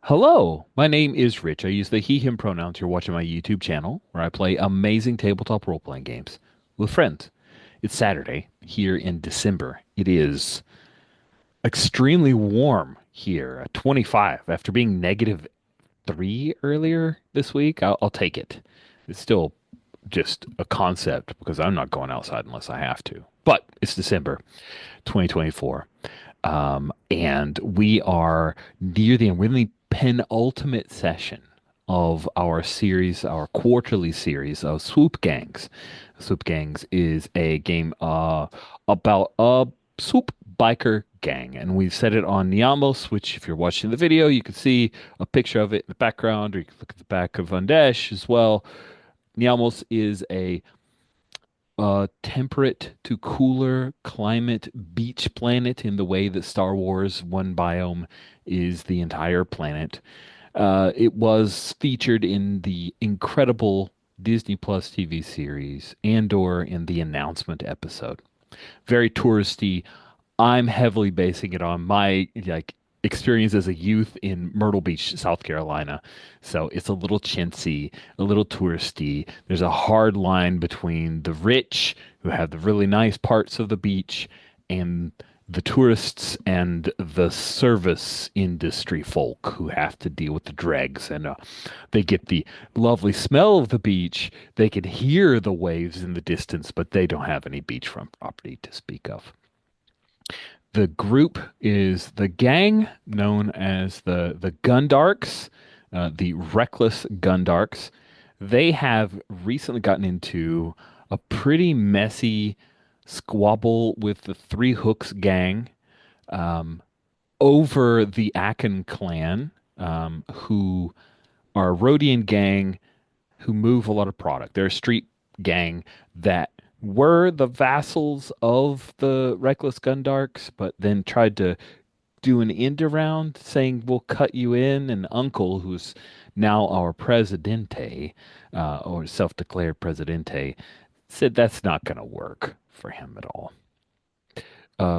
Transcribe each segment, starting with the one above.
Hello, my name is Rich. I use the he, him pronouns. You're watching my YouTube channel where I play amazing tabletop role playing games with friends. It's Saturday here in December. It is extremely warm here at 25 after being -3 earlier this week. I'll take it. It's still just a concept because I'm not going outside unless I have to. But it's December 2024. And we are near the end. We're in the penultimate session of our series, our quarterly series of Swoop Gangs. Swoop Gangs is a game about a swoop biker gang, and we've set it on Niamos, which, if you're watching the video, you can see a picture of it in the background, or you can look at the back of Undesh as well. Niamos is a temperate to cooler climate beach planet in the way that Star Wars one biome is the entire planet. It was featured in the incredible Disney Plus TV series Andor in the announcement episode. Very touristy. I'm heavily basing it on my experience as a youth in Myrtle Beach, South Carolina. So it's a little chintzy, a little touristy. There's a hard line between the rich who have the really nice parts of the beach and the tourists and the service industry folk who have to deal with the dregs. And they get the lovely smell of the beach. They can hear the waves in the distance, but they don't have any beachfront property to speak of. The group is the gang known as the Gundarks, the Reckless Gundarks. They have recently gotten into a pretty messy squabble with the Three Hooks gang um, over the Akin clan, who are a Rhodian gang who move a lot of product. They're a street gang that were the vassals of the Reckless Gundarks, but then tried to do an end around saying, we'll cut you in. And Uncle, who's now our Presidente, or self-declared Presidente, said that's not going to work for him at all.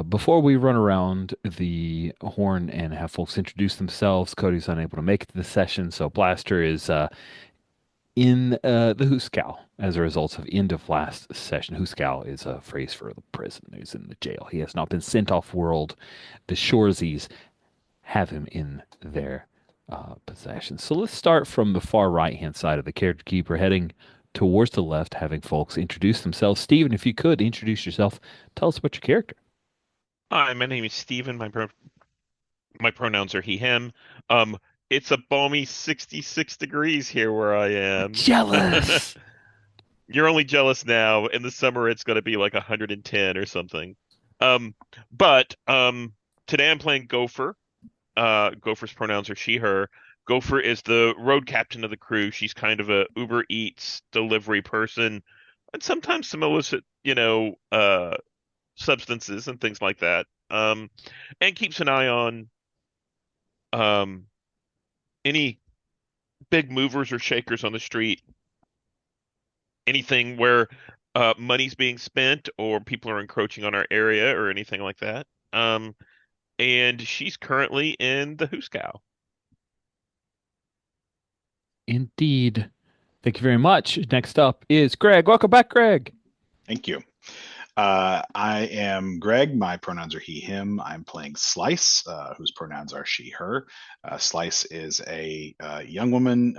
Before we run around the horn and have folks introduce themselves, Cody's unable to make it to the session, so Blaster is in the Hooskow as a result of end of last session. Hooskow is a phrase for the prison who's in the jail. He has not been sent off world. The Shoresies have him in their possession. So let's start from the far right hand side of the character keeper, heading towards the left, having folks introduce themselves. Steven, if you could introduce yourself, tell us about your character. Hi, my name is Steven. My pronouns are he, him. Um, it's a balmy 66 degrees here where I am. Jealous. You're only jealous now. In the summer, it's going to be like 110 or something. Um, but today I'm playing Gopher. Gopher's pronouns are she, her. Gopher is the road captain of the crew. She's kind of a Uber Eats delivery person, and sometimes some illicit, substances and things like that. And keeps an eye on um, any big movers or shakers on the street, anything where money's being spent or people are encroaching on our area or anything like that. And she's currently in the Hooskow. Indeed. Thank you very much. Next up is Greg. Welcome back, Greg. Thank you. I am Greg. My pronouns are he, him. I'm playing Slice, whose pronouns are she, her. Slice is a young woman,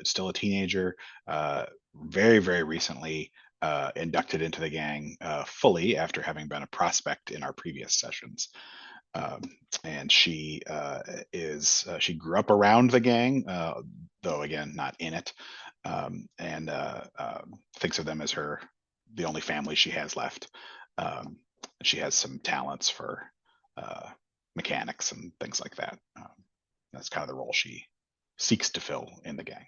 still a teenager, very, very recently inducted into the gang fully after having been a prospect in our previous sessions. Um, and she grew up around the gang, though again, not in it, and thinks of them as the only family she has left. Um, she has some talents for uh, mechanics and things like that. That's kind of the role she seeks to fill in the gang.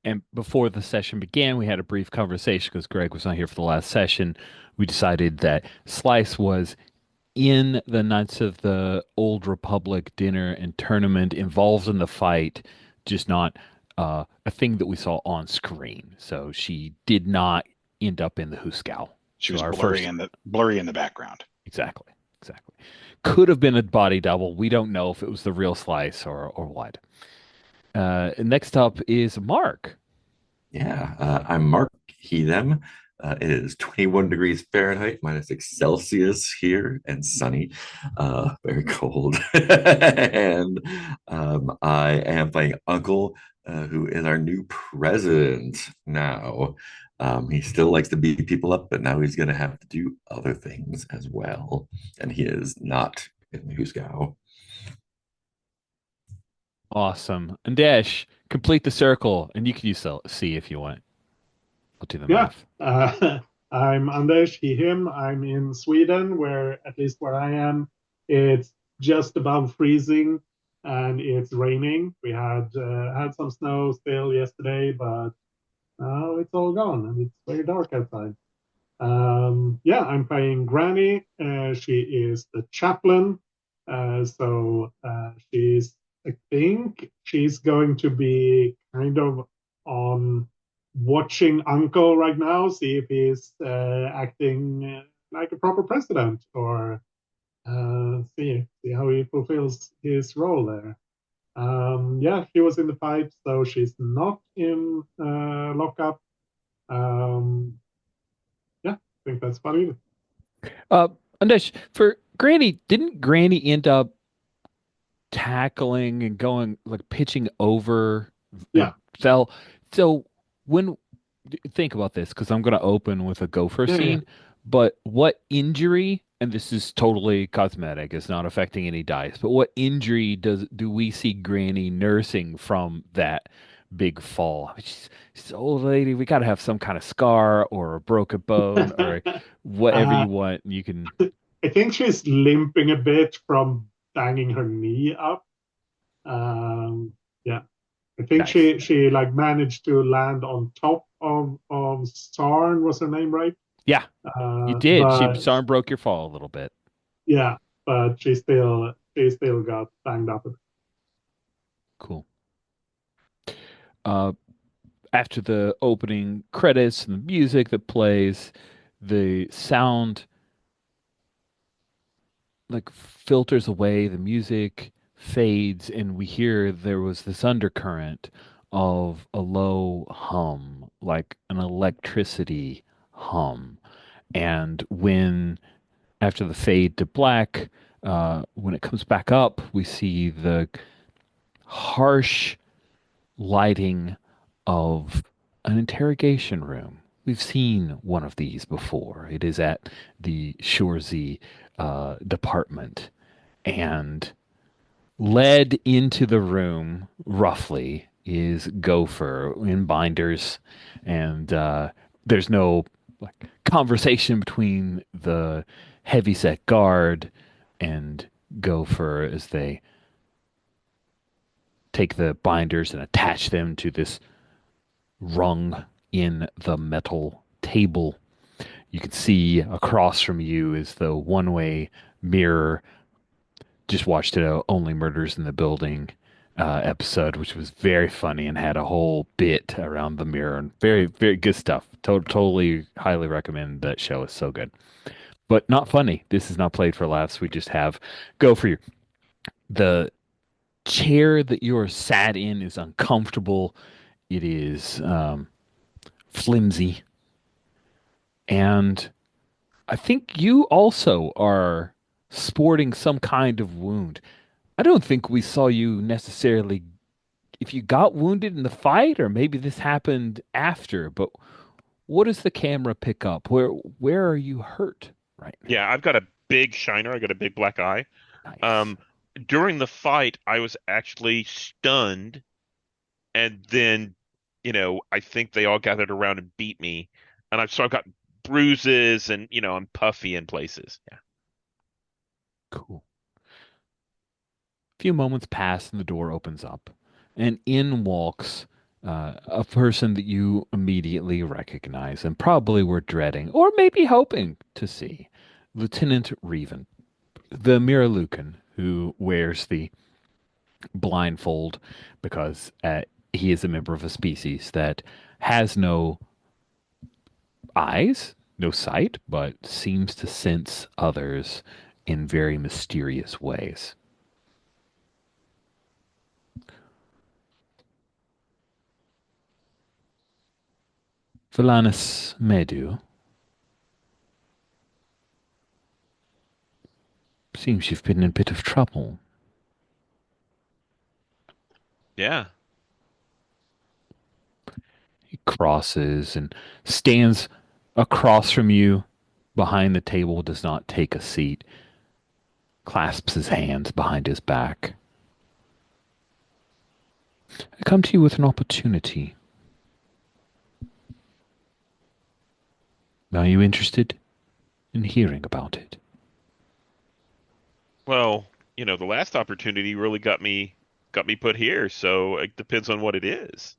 And before the session began, we had a brief conversation because Greg was not here for the last session. We decided that Slice was in the Knights of the Old Republic dinner and tournament, involved in the fight, just not a thing that we saw on screen. So she did not end up in the Hooskow. She So was our first, blurry in the background. exactly. exactly. Could have been a body double. We don't know if it was the real Slice or what. Next up is Mark. Yeah, I'm Mark, he, them. It is 21 degrees Fahrenheit, -6 Celsius here, and sunny, very cold. And I am playing Uncle, who is our new president now. He still likes to beat people up, but now he's going to have to do other things as well. And he is not in the Husgau. Awesome. And Dash, complete the circle, and you can use C if you want. I'll do the Yeah, math. I'm Anders, he, him. I'm in Sweden, where at least where I am, it's just above freezing and it's raining. We had some snow still yesterday, but now it's all gone and it's very dark outside. Yeah, I'm playing Granny. She is the chaplain. I think she's going to be kind of on watching Uncle right now, see if he's acting like a proper president, or see how he fulfills his role there. Yeah, she was in the fight, so she's not in lockup. Um, yeah, I think that's about it. Uh, Andesh, for Granny, didn't Granny end up tackling and going like pitching over and Yeah, fell? So when think about this, because I'm going to open with a gopher yeah, yeah. scene, but what injury, and this is totally cosmetic, it's not affecting any dice, but what injury do we see Granny nursing from that big fall? I mean, she's an old lady. We got to have some kind of scar or a broken bone or whatever uh, you want. You can. I think she's limping a bit from banging her knee up. Yeah, I think Nice. she like managed to land on top of Sarn, was her name, right? Yeah, you did. But Sarn broke your fall a little bit. yeah, but she still got banged up. Cool. Uh, After the opening credits and the music that plays, the sound like filters away, the music fades, and we hear there was this undercurrent of a low hum, like an electricity hum. And when after the fade to black, when it comes back up, we see the harsh lighting of an interrogation room. We've seen one of these before. It is at the Shorzy department. And led into the room, roughly, is Gopher in binders. And there's no like conversation between the heavyset guard and Gopher as they take the binders and attach them to this rung in the metal table. You can see across from you is the one-way mirror. Just watched it Only Murders in the Building episode, which was very funny and had a whole bit around the mirror and very, very good stuff. Totally highly recommend that show. It's so good. But not funny. This is not played for laughs. We just have go for you. The chair that you're sat in is uncomfortable. It is flimsy. And I think you also are sporting some kind of wound. I don't think we saw you necessarily if you got wounded in the fight, or maybe this happened after, but what does the camera pick up? Where are you hurt right now? Yeah, I've got a big shiner. I got a big black eye. Nice. Um, During the fight, I was actually stunned, and then, I think they all gathered around and beat me, and I've got bruises, and I'm puffy in places. Yeah. Cool. A few moments pass and the door opens up, and in walks a person that you immediately recognize and probably were dreading, or maybe hoping to see, Lieutenant Reven, the Miralukan who wears the blindfold because he is a member of a species that has no eyes, no sight, but seems to sense others in very mysterious ways. Villanis Medu, seems you've been in a bit of trouble. Yeah. He crosses and stands across from you behind the table, does not take a seat, clasps his hands behind his back. I come to you with an opportunity. Are you interested in hearing about it? Well, the last opportunity really got me put here, so it depends on what it is.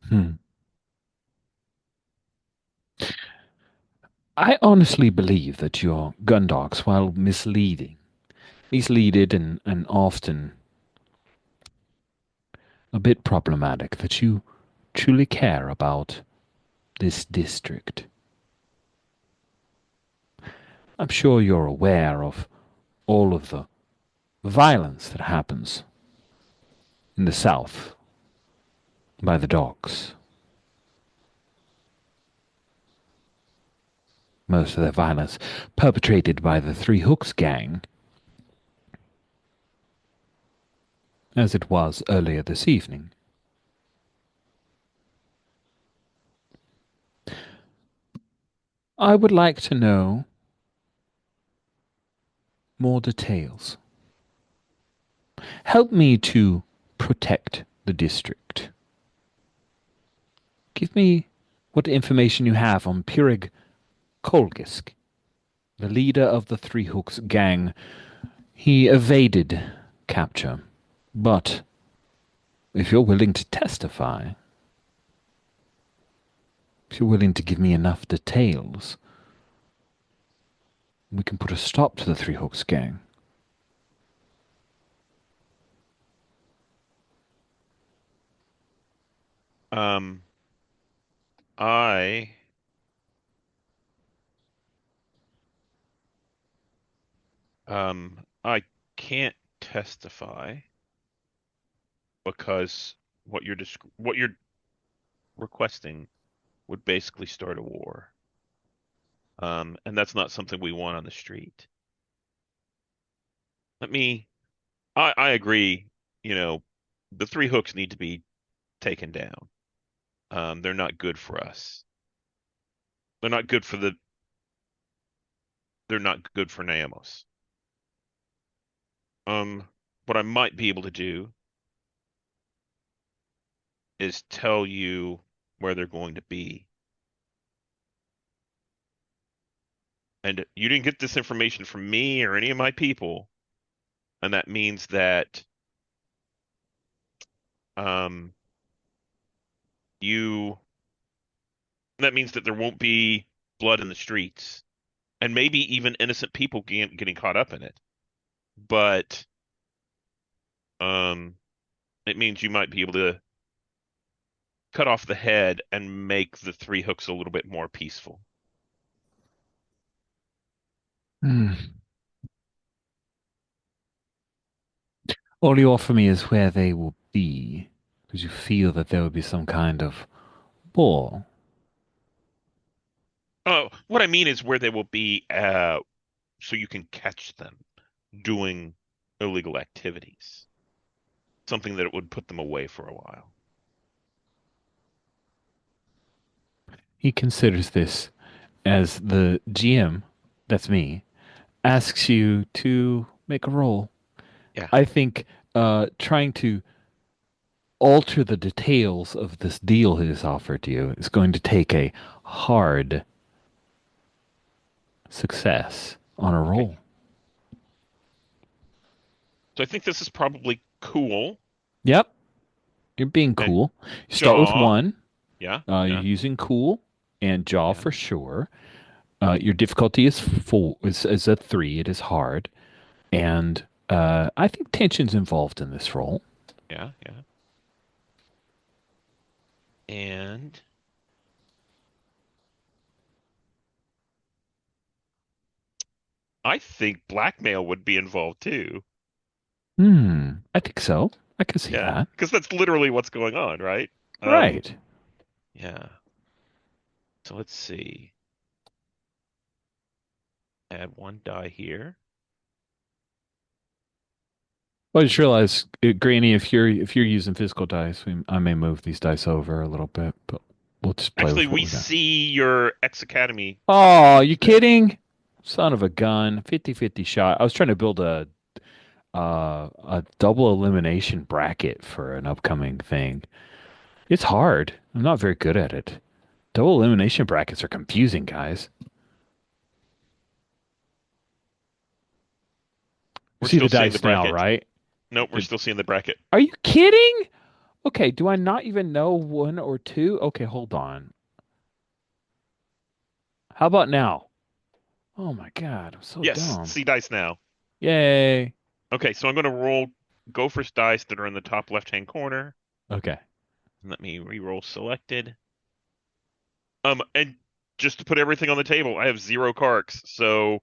Hmm. I honestly believe that your gun dogs, while misleaded and often a bit problematic, that you truly care about this district. I'm sure you're aware of all of the violence that happens in the south by the dogs. Most of the violence perpetrated by the Three Hooks gang, as it was earlier this evening. I would like to know more details. Help me to protect the district. Give me what information you have on Pirig Kolgisk, the leader of the Three Hooks gang. He evaded capture, but if you're willing to testify, if you're willing to give me enough details, we can put a stop to the Three Hooks gang. Um, I I can't testify because what you're requesting would basically start a war. And that's not something we want on the street. Let me I agree, you know, the Three Hooks need to be taken down. They're not good for us. They're not good for the they're not good for Niamos. What I might be able to do is tell you where they're going to be. And you didn't get this information from me or any of my people, and that means um you that means that there won't be blood in the streets and maybe even innocent people getting caught up in it. But um it means you might be able to cut off the head and make the Three Hooks a little bit more peaceful. Hmm. All you offer me is where they will be, because you feel that there will be some kind of war. Oh, what I mean is where they will be, so you can catch them doing illegal activities. Something that would put them away for a while. He considers this as the GM, that's me, asks you to make a roll. Yeah. I think trying to alter the details of this deal he has offered you is going to take a hard success on a Okay. roll. So I think this is probably cool. Yep, you're being And cool. You start with jaw. one. Yeah. You're Yeah. using cool and jaw Yeah. for sure. Your difficulty is is a three. It is hard, and I think tension's involved in this roll. Yeah. Yeah. And I think blackmail would be involved too. I think so. I can see Yeah, that. because that's literally what's going on, right? Um, Right. yeah. So let's see. Add one die here. Well, I just realized, Granny, if you're using physical dice, I may move these dice over a little bit, but we'll just play Actually, with what we we got. see your X Academy Oh, you thing. kidding? Son of a gun. 50-50 shot. I was trying to build a double elimination bracket for an upcoming thing. It's hard. I'm not very good at it. Double elimination brackets are confusing, guys. You We're see still the seeing the dice now, bracket. right? Nope, we're Did- still seeing the bracket. Are you kidding? Okay, do I not even know one or two? Okay, hold on. How about now? Oh my God, I'm so Yes, dumb. see dice now. Yay. Okay, so I'm going to roll Gopher's dice that are in the top left-hand corner. Okay. Let me re-roll selected. And just to put everything on the table, I have 0 carks, so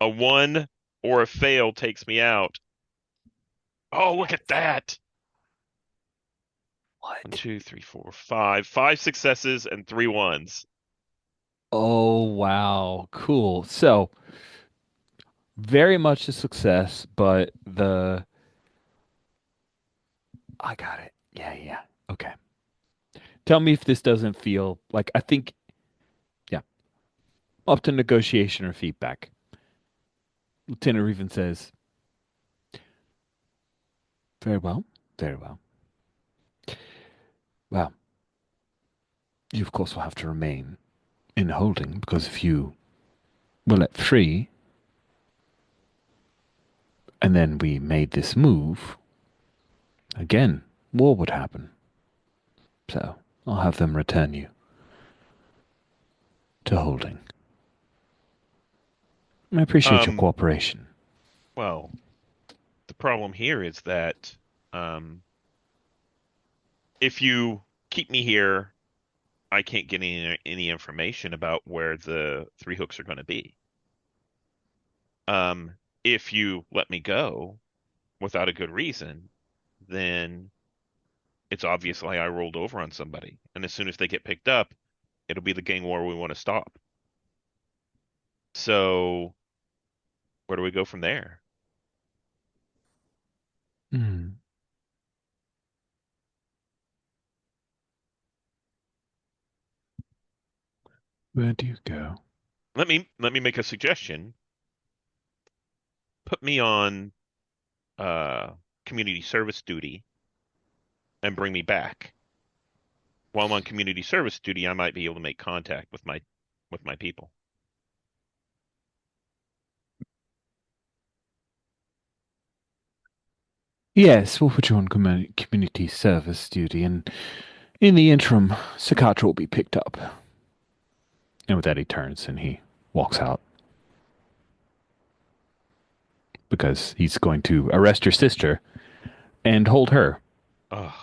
a 1 or a fail takes me out. Oh, look at that! One, What? two, three, four, five. 5 successes and 3 ones. Oh, wow. Cool. So, very much a success, but I got it. Yeah, yeah. Okay. Tell me if this doesn't feel like I think, yeah, up to negotiation or feedback. Lieutenant Reven says, very well, very well. Well, you of course will have to remain in holding because if you were let free and then we made this move, again, war would happen. So I'll have them return you to holding. I appreciate your Um, cooperation. well, the problem here is that um, if you keep me here, I can't get any information about where the 3 hooks are going to be. If you let me go without a good reason, then it's obvious like I rolled over on somebody. And as soon as they get picked up, it'll be the gang war we want to stop. So where do we go from there? Hmm. Where do you go? Let me make a suggestion. Put me on uh community service duty and bring me back. While I'm on community service duty, I might be able to make contact with my people. Yes, we'll put you on community service duty, and in the interim, Sakatra will be picked up. And with that, he turns and he walks out because he's going to arrest your sister and hold her. Oh,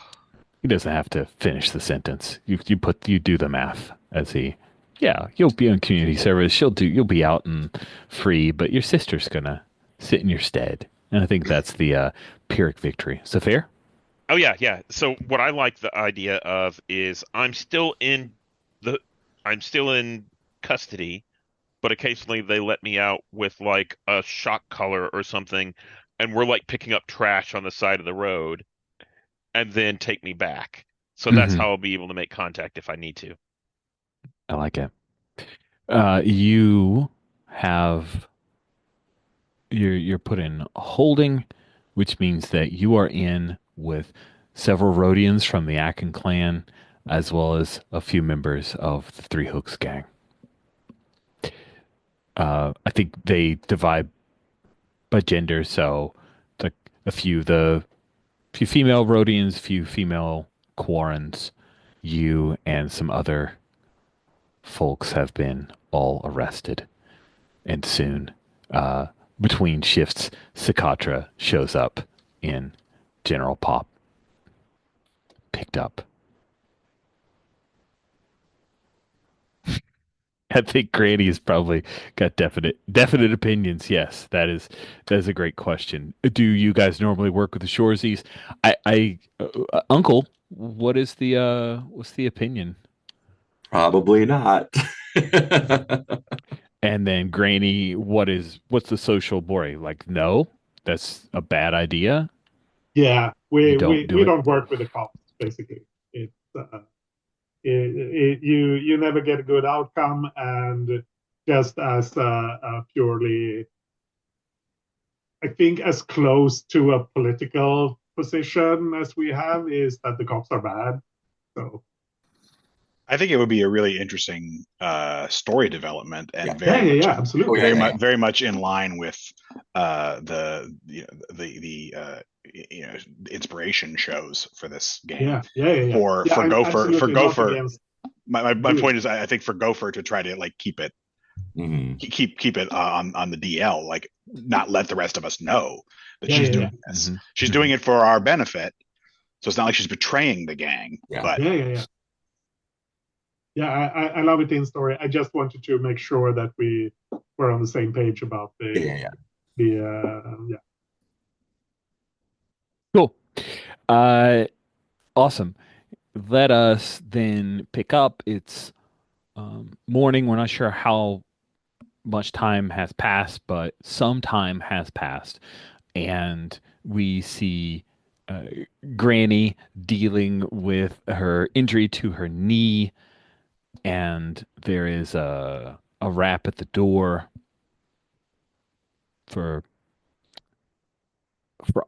He doesn't have to finish the sentence. You do the math as he, yeah, you'll be on community service. You'll be out and free, but your sister's gonna sit in your stead. And I think that's the Pyrrhic victory. So fair? oh yeah, yeah. So what I like the idea of is the I'm still in custody, but occasionally they let me out with like a shock collar or something, and we're like picking up trash on the side of the road, and then take me back. So that's Mm-hmm. how I'll be able to make contact if I need to. I like it. You have you're put in holding, which means that you are in with several Rhodians from the Akin clan, as well as a few members of the Three Hooks gang. I think they divide by gender, so like the few female Rhodians, few female Quarrens, you and some other folks have been all arrested. And soon, uh, between shifts, Sakatra shows up in General Pop, picked up. I think Granny's probably got definite opinions. Yes, that is a great question. Do you guys normally work with the Shoresies? Uncle, what's the opinion? Probably not. And then Granny, what's the social bore? Like, no, that's a bad idea. Yeah, You don't do we it. don't work with the cops. Basically, it's you never get a good outcome, and just as a purely, I think, as close to a political position as we have is that the cops are bad. So I think it would be a really interesting story development, and Yeah. Oh absolutely. yeah, yeah, yeah. very much in line with the you know inspiration shows for this game. For I'm For absolutely not Gopher, against my doing point it. is, I think for Gopher to try to like Mhm. keep it on the DL, like not let the rest of us know that Yeah, she's yeah, yeah, doing this. Hmm. She's Hmm. doing it for our benefit, so it's not like she's betraying the gang. Yeah. But yeah. Yeah, I love it in story. I just wanted to make sure that we were on the same page about Yeah, yeah, yeah. the yeah. Cool. Uh, awesome. Let us then pick up. It's morning. We're not sure how much time has passed, but some time has passed, and we see uh, Granny dealing with her injury to her knee, and there is a rap at the door for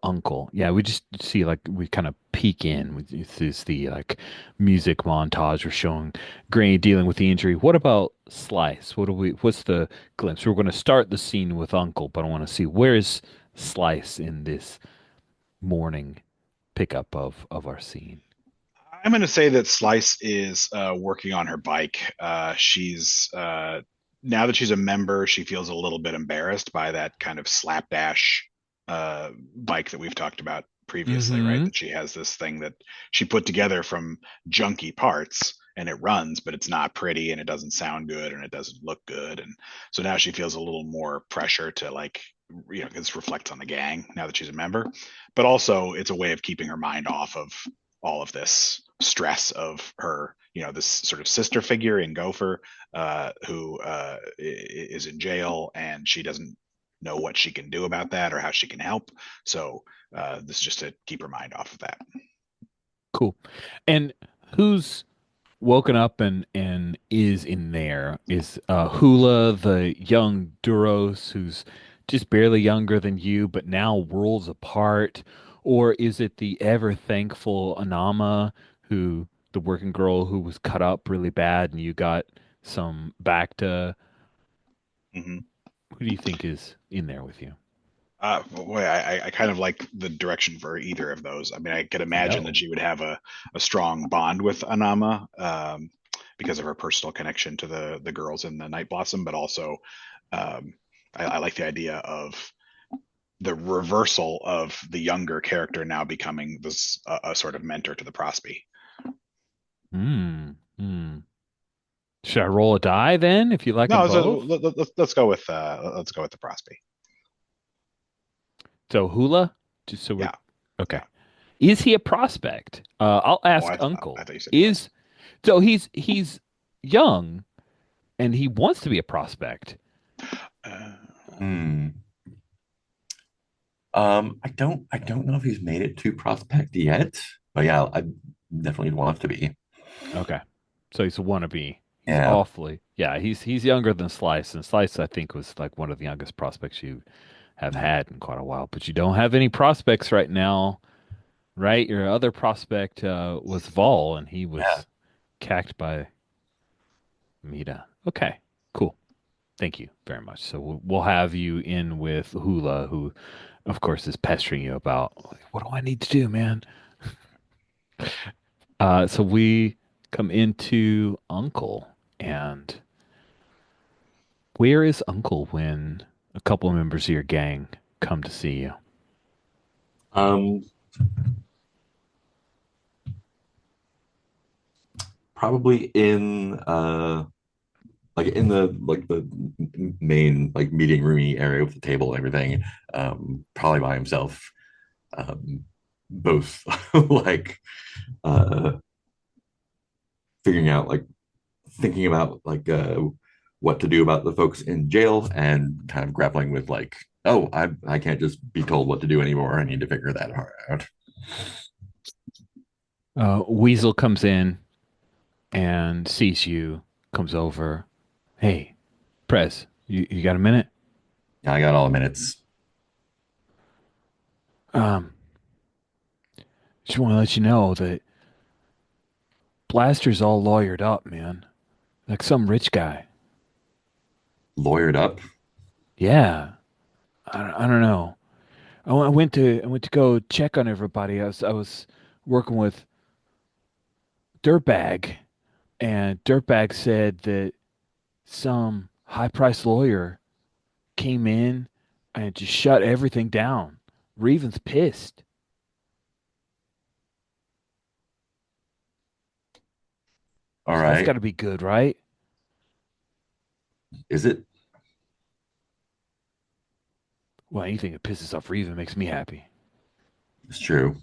Uncle. Yeah, we just see like we kind of peek in. This is the like music montage. We're showing Granny dealing with the injury. What about Slice? What's the glimpse? We're going to start the scene with Uncle, but I want to see where is Slice in this morning pickup of our scene. I'm going to say that Slice is working on her bike. She's now that she's a member, she feels a little bit embarrassed by that kind of slapdash bike that we've talked about previously, right? Mm-hmm. That she has this thing that she put together from junky parts and it runs, but it's not pretty and it doesn't sound good and it doesn't look good. And so now she feels a little more pressure to like, this reflects on the gang now that she's a member, but also it's a way of keeping her mind off of all of this stress of her, this sort of sister figure in Gopher, who is in jail, and she doesn't know what she can do about that or how she can help. So this is just to keep her mind off of that. Cool. And who's woken up and is in there is Hula, the young Duros, who's just barely younger than you, but now worlds apart, or is it the ever thankful Anama, who the working girl who was cut up really bad, and you got some back to? Mm-hmm. Who do you think is in there with you? Boy, I kind of like the direction for either of those. I mean, I could imagine that No. she would have a strong bond with Anama because of her personal connection to the girls in the Night Blossom, but also um, I like the idea of the reversal of the younger character now becoming this a sort of mentor to the Prospy. Hmm. Hmm. Should I roll a die then if you like them No, both? let's go with the Prospy. So Hula, just so we're Yeah, okay. yeah. Is he a prospect? I'll Oh, ask I Uncle. thought you said he was. Is so he's young and he wants to be a prospect. Uh, Hmm. I don't know if he's made it to prospect yet, but yeah, I definitely want to be. Okay, so he's a wannabe. He's Yeah. awfully yeah. He's younger than Slice, and Slice I think was like one of the youngest prospects you have had in quite a while. But you don't have any prospects right now, right? Your other prospect was Vol, and he Yeah. was cacked by Mita. Okay, cool. Thank you very much. So we'll have you in with Hula, who, of course, is pestering you about what do I need to do, man? So we come into Uncle, and where is Uncle when a couple of members of your gang come to see you? Um, Probably in like in the main like meeting roomy area with the table and everything, probably by himself, both like uh figuring out like thinking about like what to do about the folks in jail and kind of grappling with like, oh, I can't just be told what to do anymore. I need to figure that part out. Weasel comes in and sees you, comes over. Hey, Prez, you got a minute? I got all the minutes. Um, just want to let you know that Blaster's all lawyered up, man. Like some rich guy. Lawyered up. Yeah, I don't know. I went to go check on everybody. I was working with Dirtbag, and Dirtbag said that some high-priced lawyer came in and just shut everything down. Reven's pissed. All So that's got right. to be good, right? Is it? Well, anything that pisses off Reven makes me happy. It's true.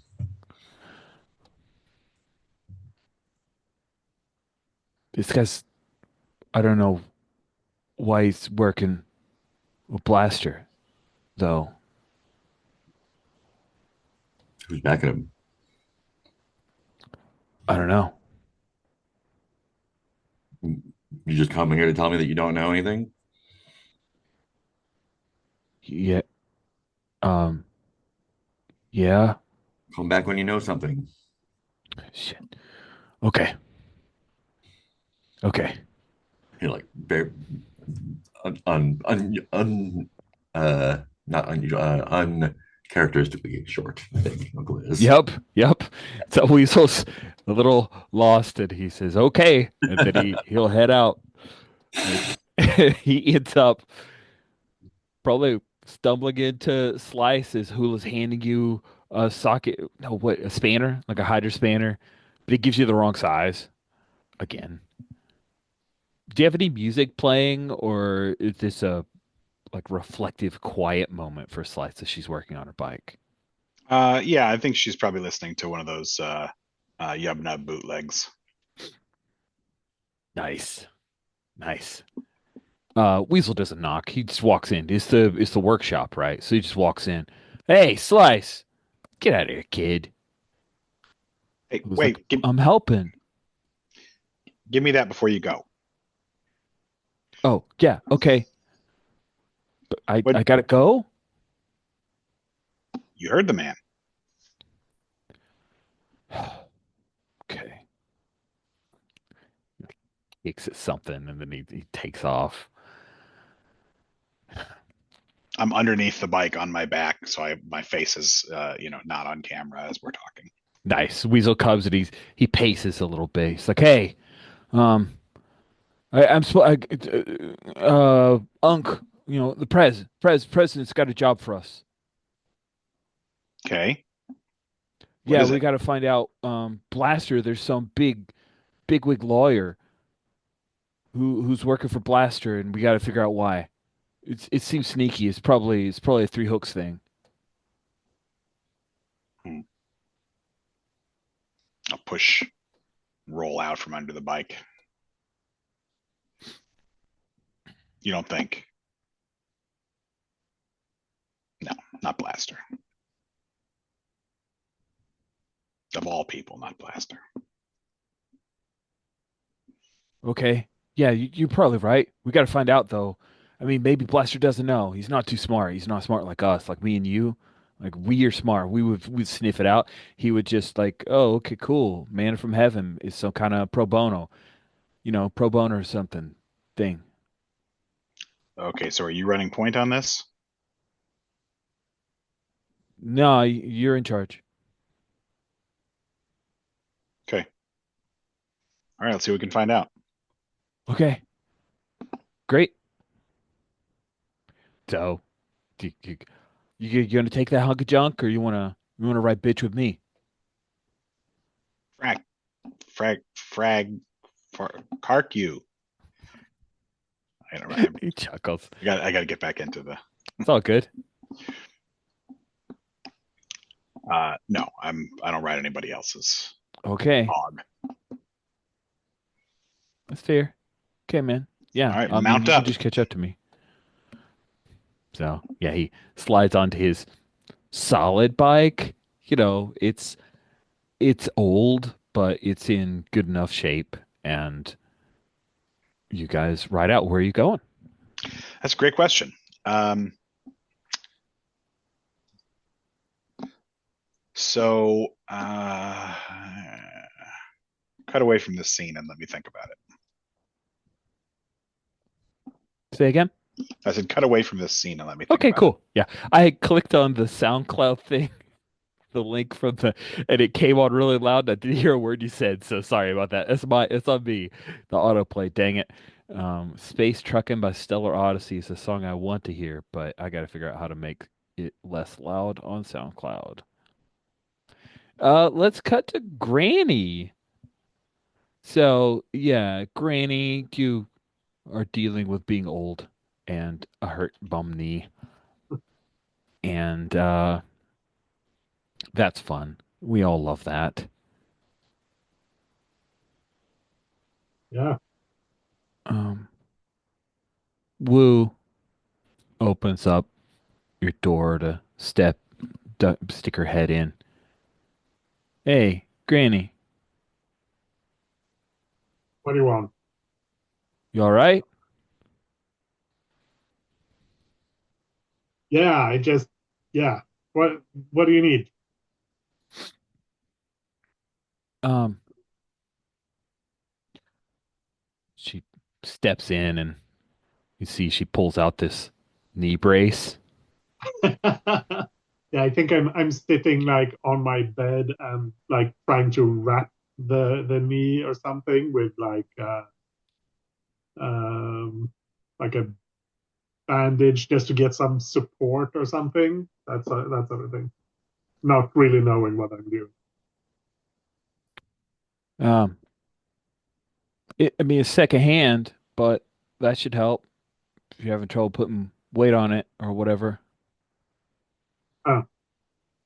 This guy's, I don't know why he's working with Blaster, though. Who's backing him? I don't know. You just coming here to tell me that you don't know anything? Yeah, um, yeah. Come back when you know something. Shit. Okay, okay. You're like very not unusual, uncharacteristically short, I think Uncle is. Yep. So Weasel's a little lost, and he says, "Okay," and then he'll head out. And he ends up probably stumbling into Slice as Hula's handing you a socket, no, what, a spanner, like a Hydra spanner, but it gives you the wrong size again. Do you have any music playing, or is this a like reflective, quiet moment for Slice as she's working on her bike? Yeah, I think she's probably listening to one of those Yub Nub bootlegs. Nice, nice. Weasel doesn't knock. He just walks in. It's the workshop, right? So he just walks in. Hey, Slice, get out of here, kid. Hey, He was like, wait, I'm helping. give me that before you go. Oh, yeah, okay. But What? I gotta go. You heard the man. Okay. Kicks at something and then he takes off. I'm underneath the bike on my back, so my face is not on camera as we're talking. Nice. Weasel comes and he paces a little bit. He's like, hey, um, I'm Unc, the president's got a job for us. Okay, what Yeah, is we it? got to find out. Blaster, there's some bigwig lawyer who's working for Blaster, and we got to figure out why. It seems sneaky. It's probably a three hooks thing. Hmm. I'll push, roll out from under the bike. You don't think? No, not Blaster. Of all people, not Blaster. Okay. Yeah, you're probably right. We got to find out though. I mean, maybe Blaster doesn't know. He's not too smart. He's not smart like us, like me and you. Like we are smart. We'd sniff it out. He would just like, oh, okay, cool. Man from heaven is some kind of pro bono, pro bono or something thing. Okay, so are you running point on this? No, you're in charge. Okay. All right, let's see what we can find out. Okay, great. So, you gonna take that hunk of junk, or you wanna ride bitch with me? Frag, frag, frag, cark you. He chuckles. I got to get back into the. It's all good. No, I don't ride anybody else's Okay, hog. that's fair. Okay, man. Yeah, All right, I mean, mount you can up. just catch up to me. So, yeah, he slides onto his solid bike. It's old, but it's in good enough shape. And you guys ride out. Where are you going? That's a great question. Um, so cut away from this scene and let me think about it. Say again? I said, cut away from this scene and let me think Okay, about it. cool. Yeah, I had clicked on the SoundCloud thing, the link from and it came on really loud. I didn't hear a word you said, so sorry about that. It's on me. The autoplay, dang it. Space Truckin' by Stellar Odyssey is a song I want to hear, but I got to figure out how to make it less loud on SoundCloud. Let's cut to Granny. So, yeah, Granny, you are dealing with being old and a hurt bum knee. And that's fun. We all love that. Yeah. Um, Woo opens up your door to stick her head in. Hey, Granny, What do you want? you all right? Yeah, yeah. What do you need? Um, she steps in and you see she pulls out this knee brace. Yeah, I think I'm sitting like on my bed and like trying to wrap the knee or something with um like a bandage just to get some support or something. That sort of thing. Not really knowing what I'm doing. Um, I mean, it's secondhand, but that should help if you're having trouble putting weight on it or whatever. Oh,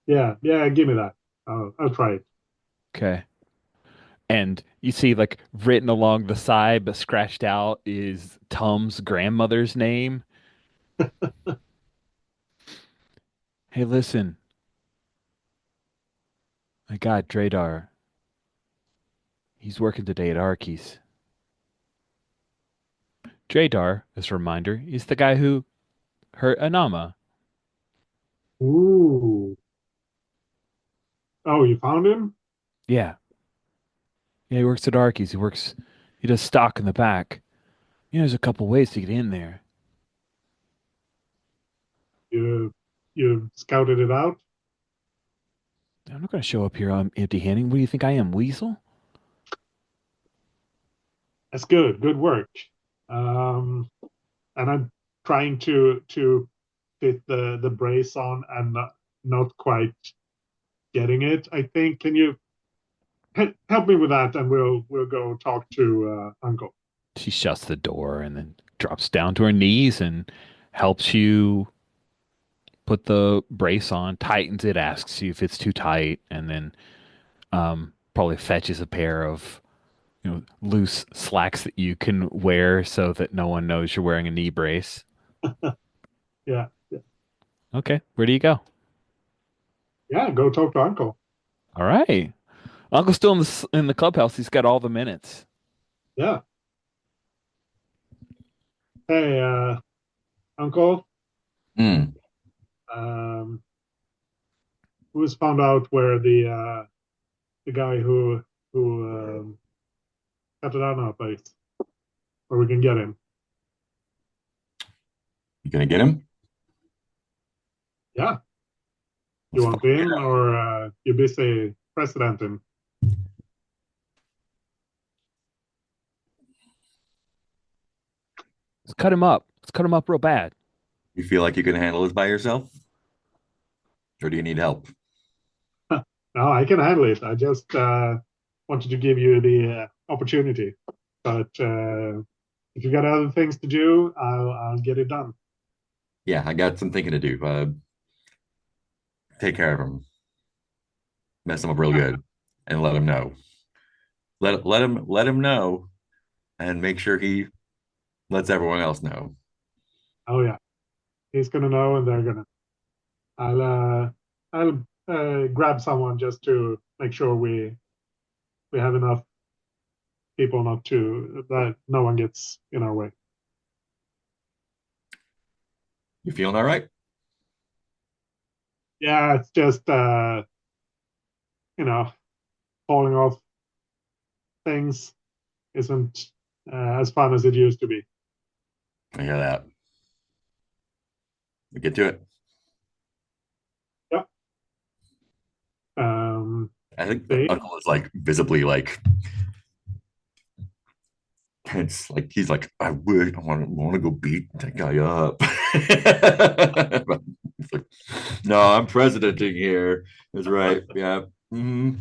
yeah, yeah, give me that. I'll try it. Okay. And you see, like, written along the side, but scratched out is Tom's grandmother's name. Hey, listen, I got Dradar. He's working today at Arky's. Dradar, as a reminder, is the guy who hurt Anama. Ooh. Oh, you found him? Yeah. Yeah, he works at Arky's. He does stock in the back. There's a couple ways to get in there. You scouted it out? I'm not going to show up here empty-handed. What do you think I am, Weasel? That's good. Good work. Um, and I'm trying to fit the brace on and not quite getting it. I think. Can you help me with that, and we'll go talk to Uncle. She shuts the door and then drops down to her knees and helps you put the brace on, tightens it, asks you if it's too tight, and then probably fetches a pair of loose slacks that you can wear so that no one knows you're wearing a knee brace. Yeah, yeah, Okay, where do you go? yeah. Go talk to Uncle. All right, Uncle's still in the clubhouse. He's got all the minutes. Yeah. Hey, Uncle. Mm. Um, who's found out where the guy who cut it down our place, where we can get him? You gonna get him? Yeah. You Let's want fucking get in, him. or you busy presidenting? Let's cut him up. Let's cut him up real bad. You feel like you can handle this by yourself? Or do you need help? No, I can handle it. I just wanted to give you the opportunity, but if you got other things to do, I'll get it done. Yeah, I got some thinking to do. Take care of him, mess him up real good, and let him know. Let him know, and make sure he lets everyone else know. Oh yeah, he's gonna know, and they're gonna. I'll grab someone just to make sure we have enough people not to that no one gets in our way. You feeling all right? Yeah, it's just you know, falling off things isn't as fun as it used to be. I hear that. We get to it. Yep. Um, I think the they, uncle is like visibly like tense. Like he's like, I want to go beat that guy up. But it's like, no, I'm presidenting here. That's right. Yeah. Mm-hmm.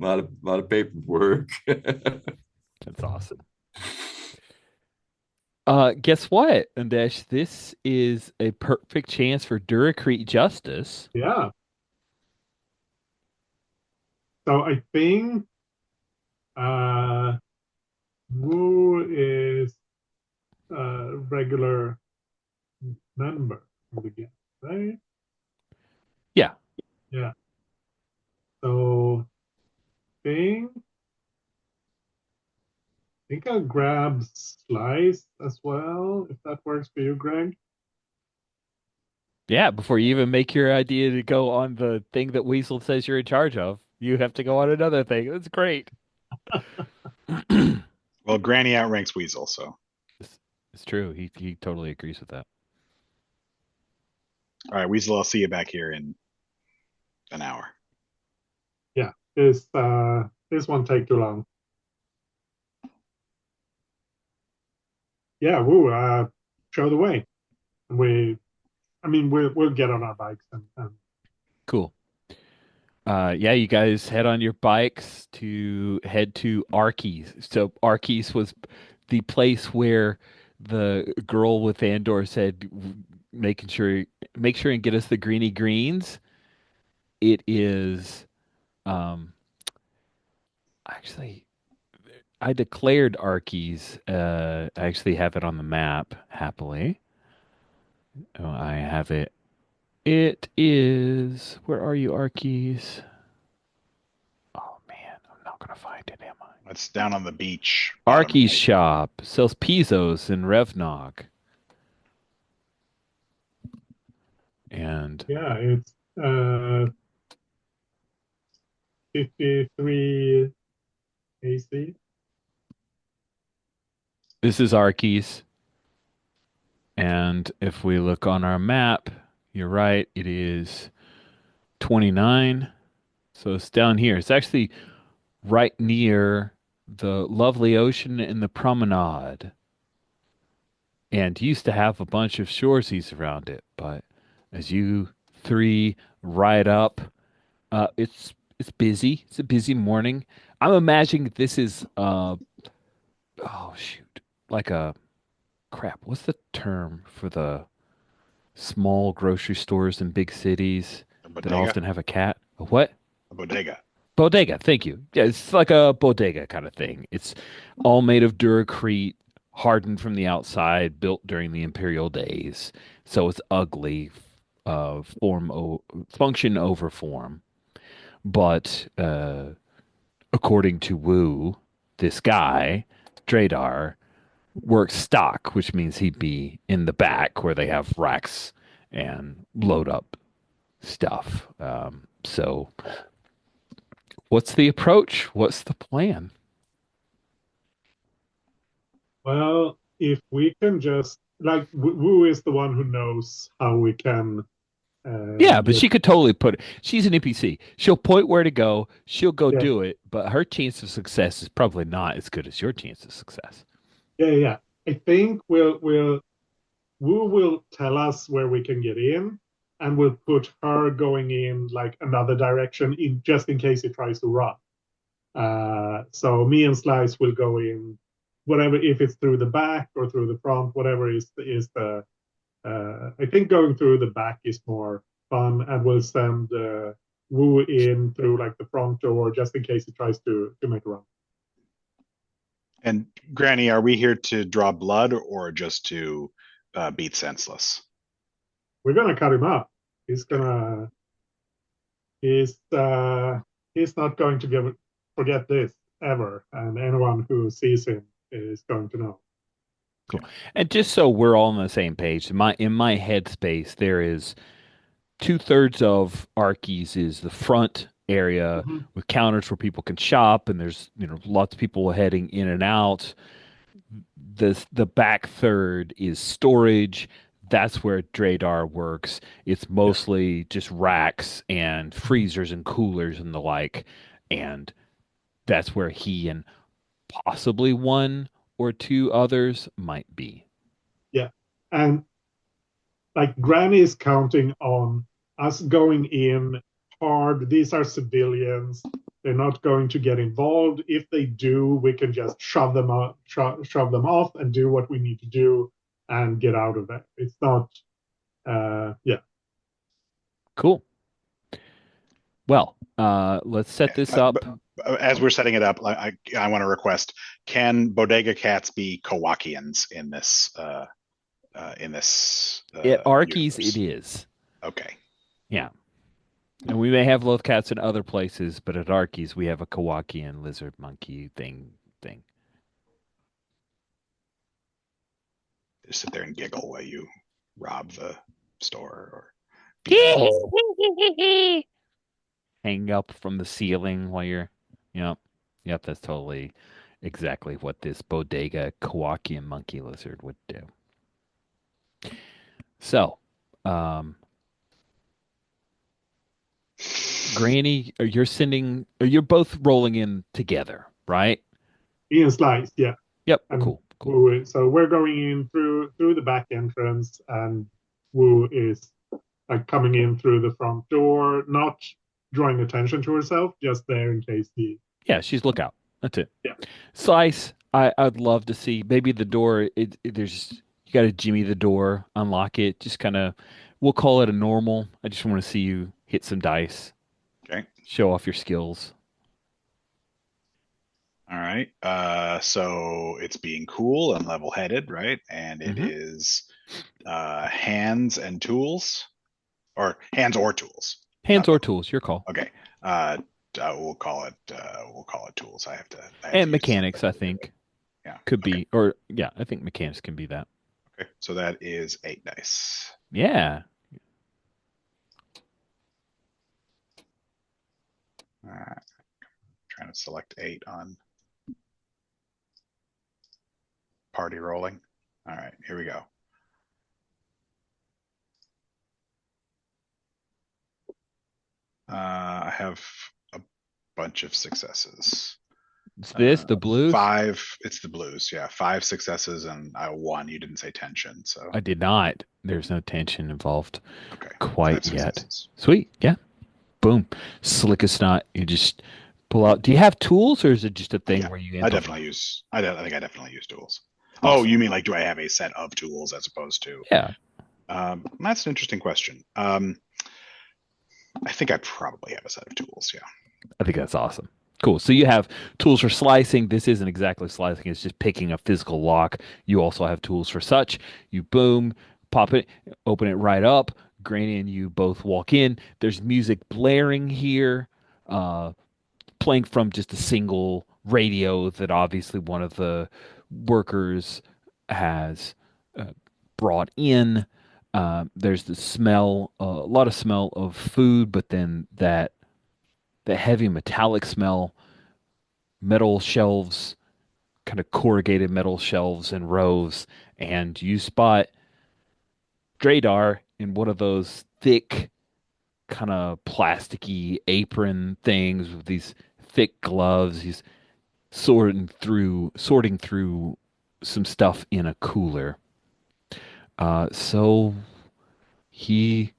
A lot of paperwork. That's awesome. Guess what, Andesh? This is a perfect chance for Duracrete justice. yeah. So I think uh, Wu is a regular member of the game, right? Yeah. Yeah. So think I'll grab Slice as well, if that works for you, Greg. Yeah, before you even make your idea to go on the thing that Weasel says you're in charge of, you have to go on another thing. That's great. Well, Granny outranks Weasel, so It's, it's true. He totally agrees with that. all right, Weasel. I'll see you back here in an hour. Yeah, this won't take too long. Yeah, Wu, show the way. We'll get on our bikes and Cool. Yeah, you guys head on your bikes to head to Arky's. So Arky's was the place where the girl with Andor said, making sure, make sure and get us the greeny greens. It is, um, actually, I declared Arky's. I actually have it on the map, happily. Oh, I have it. It is, where are you, Arky's? Oh man, I'm not gonna find it, am I? That's down on the beach, bottom Arky's right. shop sells Pizos in Revnog. And yeah, it's 53 AC. this is Arky's. And if we look on our map, you're right, it is 29. So it's down here. It's actually right near the lovely ocean and the promenade. And used to have a bunch of shoresies around it. But as you three ride up, it's busy. It's a busy morning. I'm imagining this is oh shoot, like a crap. What's the term for the small grocery stores in big cities A that bodega. often have a cat? A what? A bodega. Bodega. Thank you. Yeah, it's like a bodega kind of thing. It's all made of Duracrete, hardened from the outside, built during the imperial days. So it's ugly, function over form. But according to Wu, this guy, Dradar, works stock, which means he'd be in the back where they have racks and load up stuff. So, what's the approach? What's the plan? Well, if we can just like Wu is the one who knows how we can Yeah, but get. she could totally put it. She's an NPC. She'll point where to go. She'll go Yeah, do it, but her chance of success is probably not as good as your chance of success. yeah. I think Wu will tell us where we can get in, and we'll put her going in like another direction in just in case he tries to run. So me and Slice will go in whatever, if it's through the back or through the front, whatever is the. I think going through the back is more fun, and we'll send Wu in through like the front door just in case he tries to make a run. And Granny, are we here to draw blood or just to beat senseless? We're gonna cut him up. He's gonna. He's he's not going to forget this ever, and anyone who sees him is going to know. Cool. And just so we're all on the same page, in my headspace, there is 2/3 of Arky's is the front area Mhm. with counters where people can shop, and there's lots of people heading in and out. The back third is storage. That's where Dradar works. It's Yeah, mostly just racks and freezers and coolers and the like, and that's where he and possibly one or two others might be. yeah, and like Granny is counting on us going in hard. These are civilians. They're not going to get involved. If they do, we can just shove them shove them off, and do what we need to do and get out of there. It's not, yeah. Cool. Well, let's set this up. As we're setting it up, I want to request: can bodega cats be Kowakians in this At Arky's, it universe? is. Okay. Yeah. And we may have love cats in other places, but at Arky's, we have a Kowakian lizard monkey thing. Just sit there and giggle while you rob the store or Hang up from the ceiling while you're, yep, yep, that's totally exactly what this bodega Kowakian monkey lizard would do. So, Granny, you're both rolling in together, right? Ian Slice, yeah. Yep, And cool. Wu, so we're going in through the back entrance, and Wu is like coming in through the front door, not drawing attention to herself, just there in case he. Yeah, she's lookout. That's it. Yeah. Slice, I'd love to see maybe the door. There's you got to jimmy the door, unlock it. Just kind of, we'll call it a normal. I just want to see you hit some dice, Okay. show off your skills. All right. So it's being cool and level-headed, right? And it Mhm. is hands and tools, or hands or tools. Hands or tools, your call. Okay. We'll call it tools. I have to And use mechanics, I something. think, Yeah. could Okay. be, or yeah, I think mechanics can be that. Okay. So that is 8 dice. Yeah. All right. Trying to select 8 on party rolling. All right, here we go. I have a bunch of successes. It's the blues. 5. It's the blues. Yeah, 5 successes and 1. You didn't say tension, so I did not. There's no tension involved okay. quite 5 yet. successes. Sweet. Yeah. Boom. Slick as snot. You just pull out. Do you have tools, or is it just a thing Yeah, where you? I definitely use. I think I definitely use tools. Awesome. Oh, you mean like do I have a set of tools as opposed to? Yeah. That's an interesting question. I think I probably have a set of tools. Yeah. I think that's awesome. Cool. So you have tools for slicing. This isn't exactly slicing, it's just picking a physical lock. You also have tools for such. You boom, pop it, open it right up. Granny and you both walk in. There's music blaring here, playing from just a single radio that obviously one of the workers has brought in. There's the smell, a lot of smell of food, but then that the heavy metallic smell, metal shelves, kind of corrugated metal shelves in rows, and you spot Dradar in one of those thick, kind of plasticky apron things with these thick gloves. He's sorting through some stuff in a cooler. So he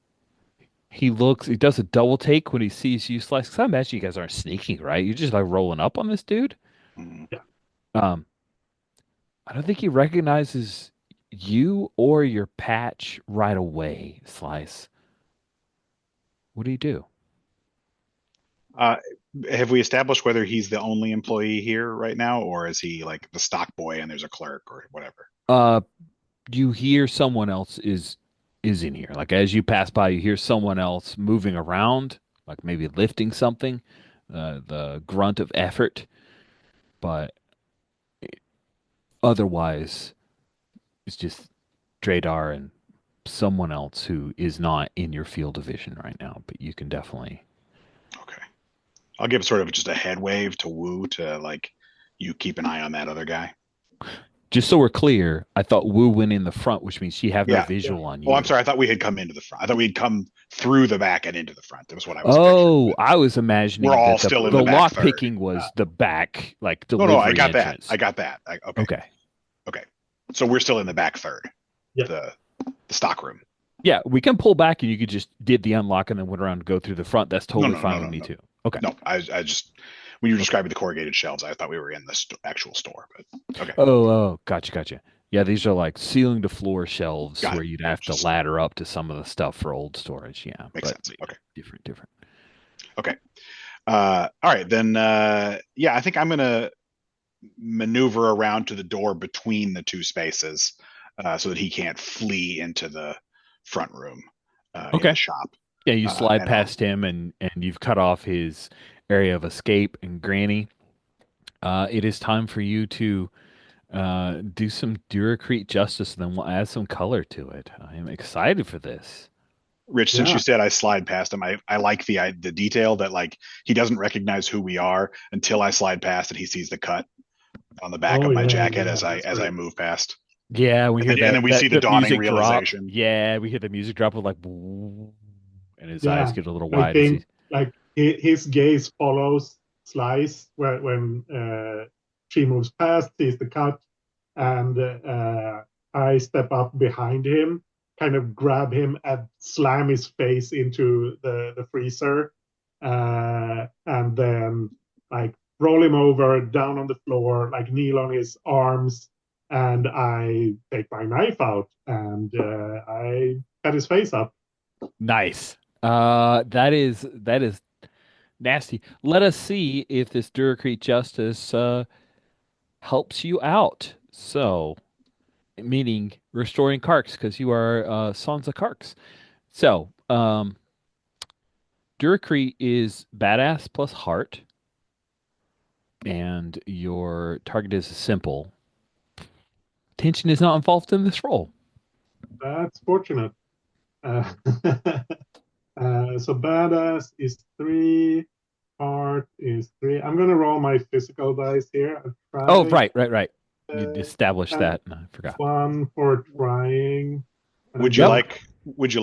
he does a double take when he sees you slice. 'Cause I imagine you guys aren't sneaking, right? You're just like rolling up on this dude. Mm. Yeah. Um, I don't think he recognizes you or your patch right away, Slice. What do you do? Uh, have we established whether he's the only employee here right now, or is he like the stock boy and there's a clerk or whatever? Uh, you hear someone else is in here. Like as you pass by, you hear someone else moving around, like maybe lifting something. The grunt of effort, but otherwise, it's just Dradar and someone else who is not in your field of vision right now. But you can definitely. Okay. I'll give sort of just a head wave to Wu to like, you keep an eye on that other guy. Just so we're clear, I thought Wu went in the front, which means she have no Yeah. visual on Oh, I'm you. sorry. I thought we had come into the front. I thought we'd come through the back and into the front. That was what I was picturing. Oh, But I was we're imagining all that still in the the back lock third. picking was the back, like No, I delivery got that. entrance. I got that. Okay. Okay. Okay. So we're still in the back third, Yeah. the stock room. Yeah, we can pull back and you could just did the unlock and then went around and go through the front. That's totally fine with me too. Okay. No, I just when you were describing the corrugated shelves, I thought we were in the actual store. But okay, Oh, gotcha. Yeah, these are like ceiling to floor shelves got where it. you'd have to Just ladder up to some of the stuff for old storage. Yeah, makes but sense. Okay, different. okay. All right, then. Yeah, I think I'm gonna maneuver around to the door between the two spaces, so that he can't flee into the front room in the Okay. shop. Yeah, you slide And I'll past him and you've cut off his area of escape and Granny. It is time for you to do some Duracrete justice, and then we'll add some color to it. I am excited for this. Rich, since you Yeah. said I slide past him, I like the detail that like he doesn't recognize who we are until I slide past and he sees the cut on the back Oh of my yeah, jacket yeah. That's as I great. move past. Yeah, we hear And then that we see that the the dawning music drop. realization. Yeah, we hear the music drop with like, "Woo," and his eyes Yeah, get a little I wide as think he. like his gaze follows Slice when she moves past, sees the cut, and I step up behind him, kind of grab him and slam his face into the freezer, and then like roll him over down on the floor, like kneel on his arms, and I take my knife out and I cut his face up. Nice. That is nasty. Let us see if this Duracrete justice helps you out. So, meaning restoring Karks because you are Sansa Karks. So, Duracrete is badass plus heart, and your target is simple. Tension is not involved in this roll. That's fortunate. Uh, so badass is 3, heart is 3. I'm gonna roll my physical dice here. I Oh, try right. You established and that, and I forgot. 1 for trying, and I Would you Yep. got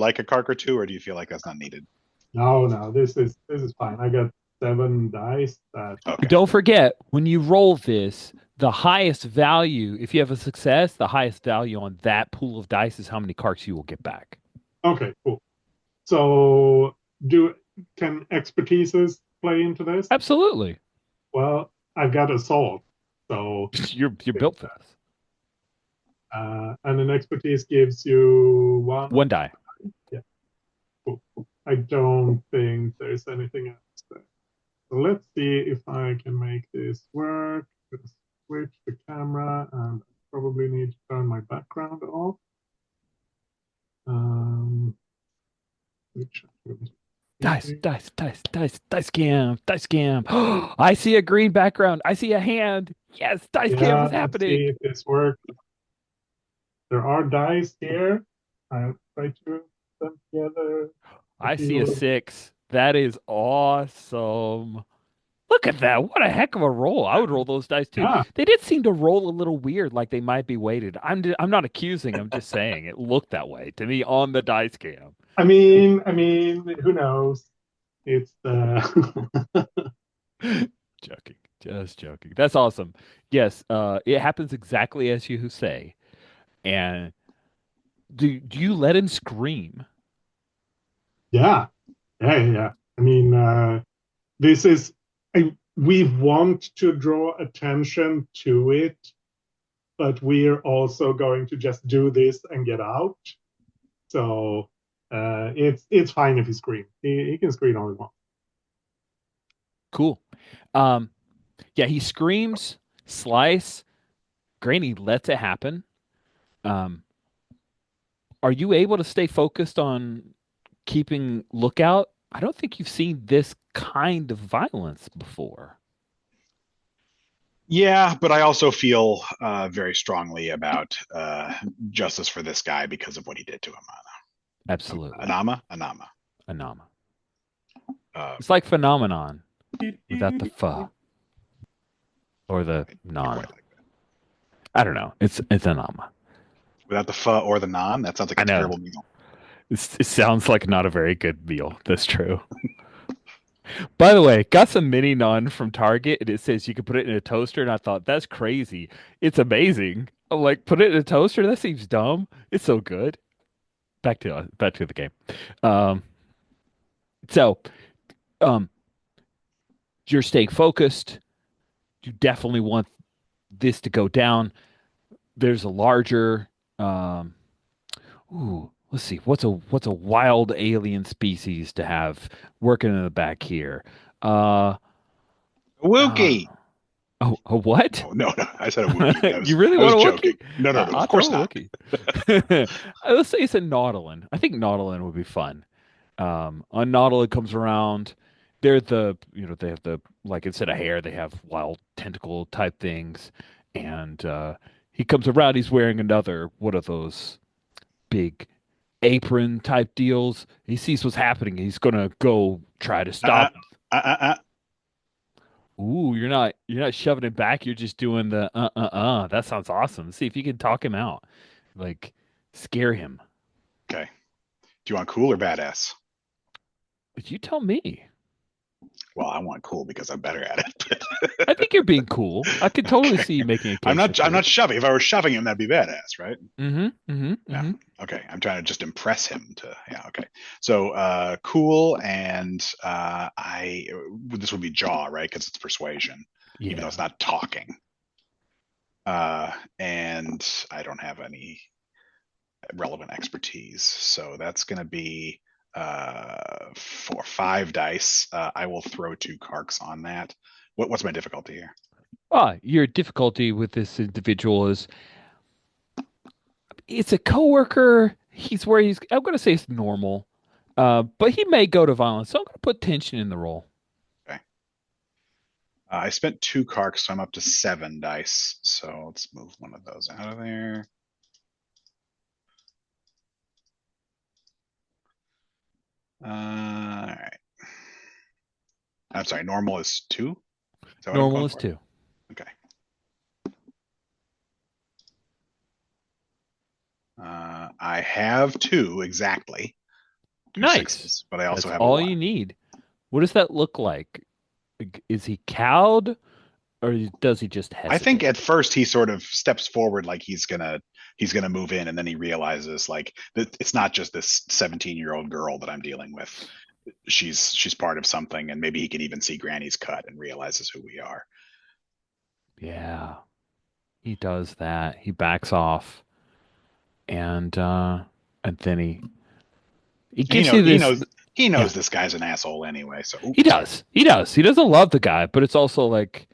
like a Kark or two, or do you feel like that's not needed? no. This is fine. I got 7 dice. Okay. Don't forget, when you roll this, the highest value, if you have a success, the highest value on that pool of dice is how many cards you will get back. Okay, cool. So do can expertises play into this? Absolutely. Well, I've got assault, so You're built for this. and an expertise gives you One 1. die. Yeah, cool. I don't think there's anything else there. So let's see if I can make this work. Just switch the camera, and I probably need to turn my background off. Which Dice scam, dice scam. I see a green background. I see a hand. Yes, dice scam yeah, is let's happening. see if this works. There are dice here. I'll try to put them together. I see a 6. That is awesome. Look at that. What a heck of a roll. I would roll those dice too. Yeah, They did seem to roll a little weird, like they might be weighted. I'm not accusing. I'm just saying it looked that way to me on the dice cam. I mean, who knows? It's Joking. Just joking. That's awesome. Yes, it happens exactly as you say. And do you let him scream? yeah, yeah. I mean, this is we want to draw attention to it, but we're also going to just do this and get out. So it's fine if he screams. He can scream all he wants. Cool. Um, yeah, he screams, slice. Granny lets it happen. Um, are you able to stay focused on keeping lookout? I don't think you've seen this kind of violence before. Yeah, but I also feel very strongly about justice for this guy because of what he did to him. Absolutely. Anama, Anama. Anama. Uh, It's like phenomenon without the pho or the not non. quite like that. I don't know. It's Anama. Without the pho or the non, that sounds like I a know. terrible meal. It sounds like not a very good meal. That's true. By the way, got some mini naan from Target and it says you can put it in a toaster, and I thought that's crazy. It's amazing. I'm like, put it in a toaster? That seems dumb. It's so good. Back to the game. Um, so um, you're staying focused. You definitely want this to go down. There's a larger let's see. What's a wild alien species to have working in the back here? Uh uh Wookie. oh, a what? Oh no, no, I said a Wookie. You really I was want a joking. Wookiee? No, no, no, I'll of course throw a not. Wookiee. Let's say it's a Nautilin. I think Nautilin would be fun. A Nautilin comes around. They're they have the, like, instead of hair, they have wild tentacle type things. And he comes around, he's wearing another one of those big apron type deals. He sees what's happening. He's gonna go try to Uh, stop. uh, uh, uh. Ooh, you're not shoving it back. You're just doing the That sounds awesome. See if you can talk him out, like scare him. Okay. Do you want cool or badass? You tell me. Well, I want cool because I'm better at it. I think you're being cool. I could totally see Okay. you making a I'm case for not. I'm cool. not shoving. If I were shoving him, that'd be badass, right? Mm-hmm. Mm-hmm. Yeah. Mm-hmm. Okay. I'm trying to just impress him to. Yeah. Okay. So, cool, and I. This would be jaw, right? Because it's persuasion, even though Yeah. it's not talking. And I don't have any relevant expertise, so that's going to be for 5 dice. I will throw 2 carks on that. What's my difficulty here? Your difficulty with this individual is it's a coworker. He's where he's. I'm gonna say it's normal, but he may go to violence. So I'm gonna put tension in the roll. Okay. I spent 2 carks, so I'm up to 7 dice. So let's move one of those out of there. All right. I'm sorry. Normal is 2. Is that what I'm Normal going is for? 2. Okay. I have 2 exactly. 2 Nice. sixes, but I also That's have a all 1. you need. What does that look like? Like, is he cowed, or does he just I think hesitate? at first he sort of steps forward like he's gonna move in, and then he realizes like that it's not just this 17-year-old girl that I'm dealing with. She's part of something, and maybe he can even see Granny's cut and realizes who we are. Yeah, he does that. He backs off, and then he And he gives knows you he this. knows he Yeah, knows this guy's an asshole anyway. So he oops, sorry. does. He does. He doesn't love the guy, but it's also like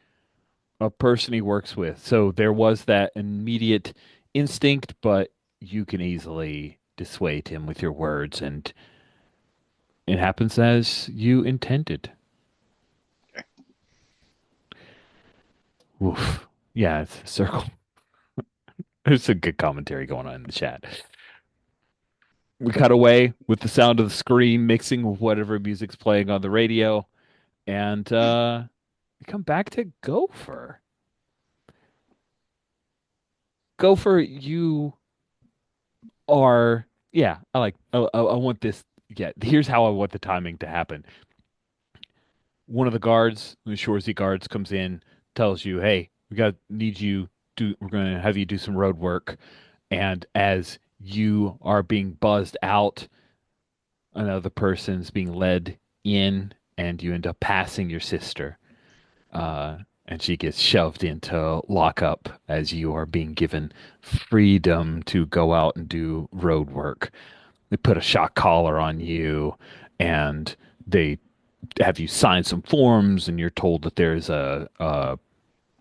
a person he works with. So there was that immediate instinct, but you can easily dissuade him with your words, and it happens as you intended. Okay. Oof. Yeah, it's a circle. There's some good commentary going on in the chat. We cut away with the sound of the screen mixing with whatever music's playing on the radio, and we come back to Gopher. Gopher, you are, yeah, I want this. Yeah, here's how I want the timing to happen. One of the guards, the Shorzy guards, comes in, tells you, "Hey, we're gonna have you do some road work." And as you are being buzzed out, another person's being led in, and you end up passing your sister. and she gets shoved into lockup as you are being given freedom to go out and do road work. They put a shock collar on you, and they have you sign some forms, and you're told that there's a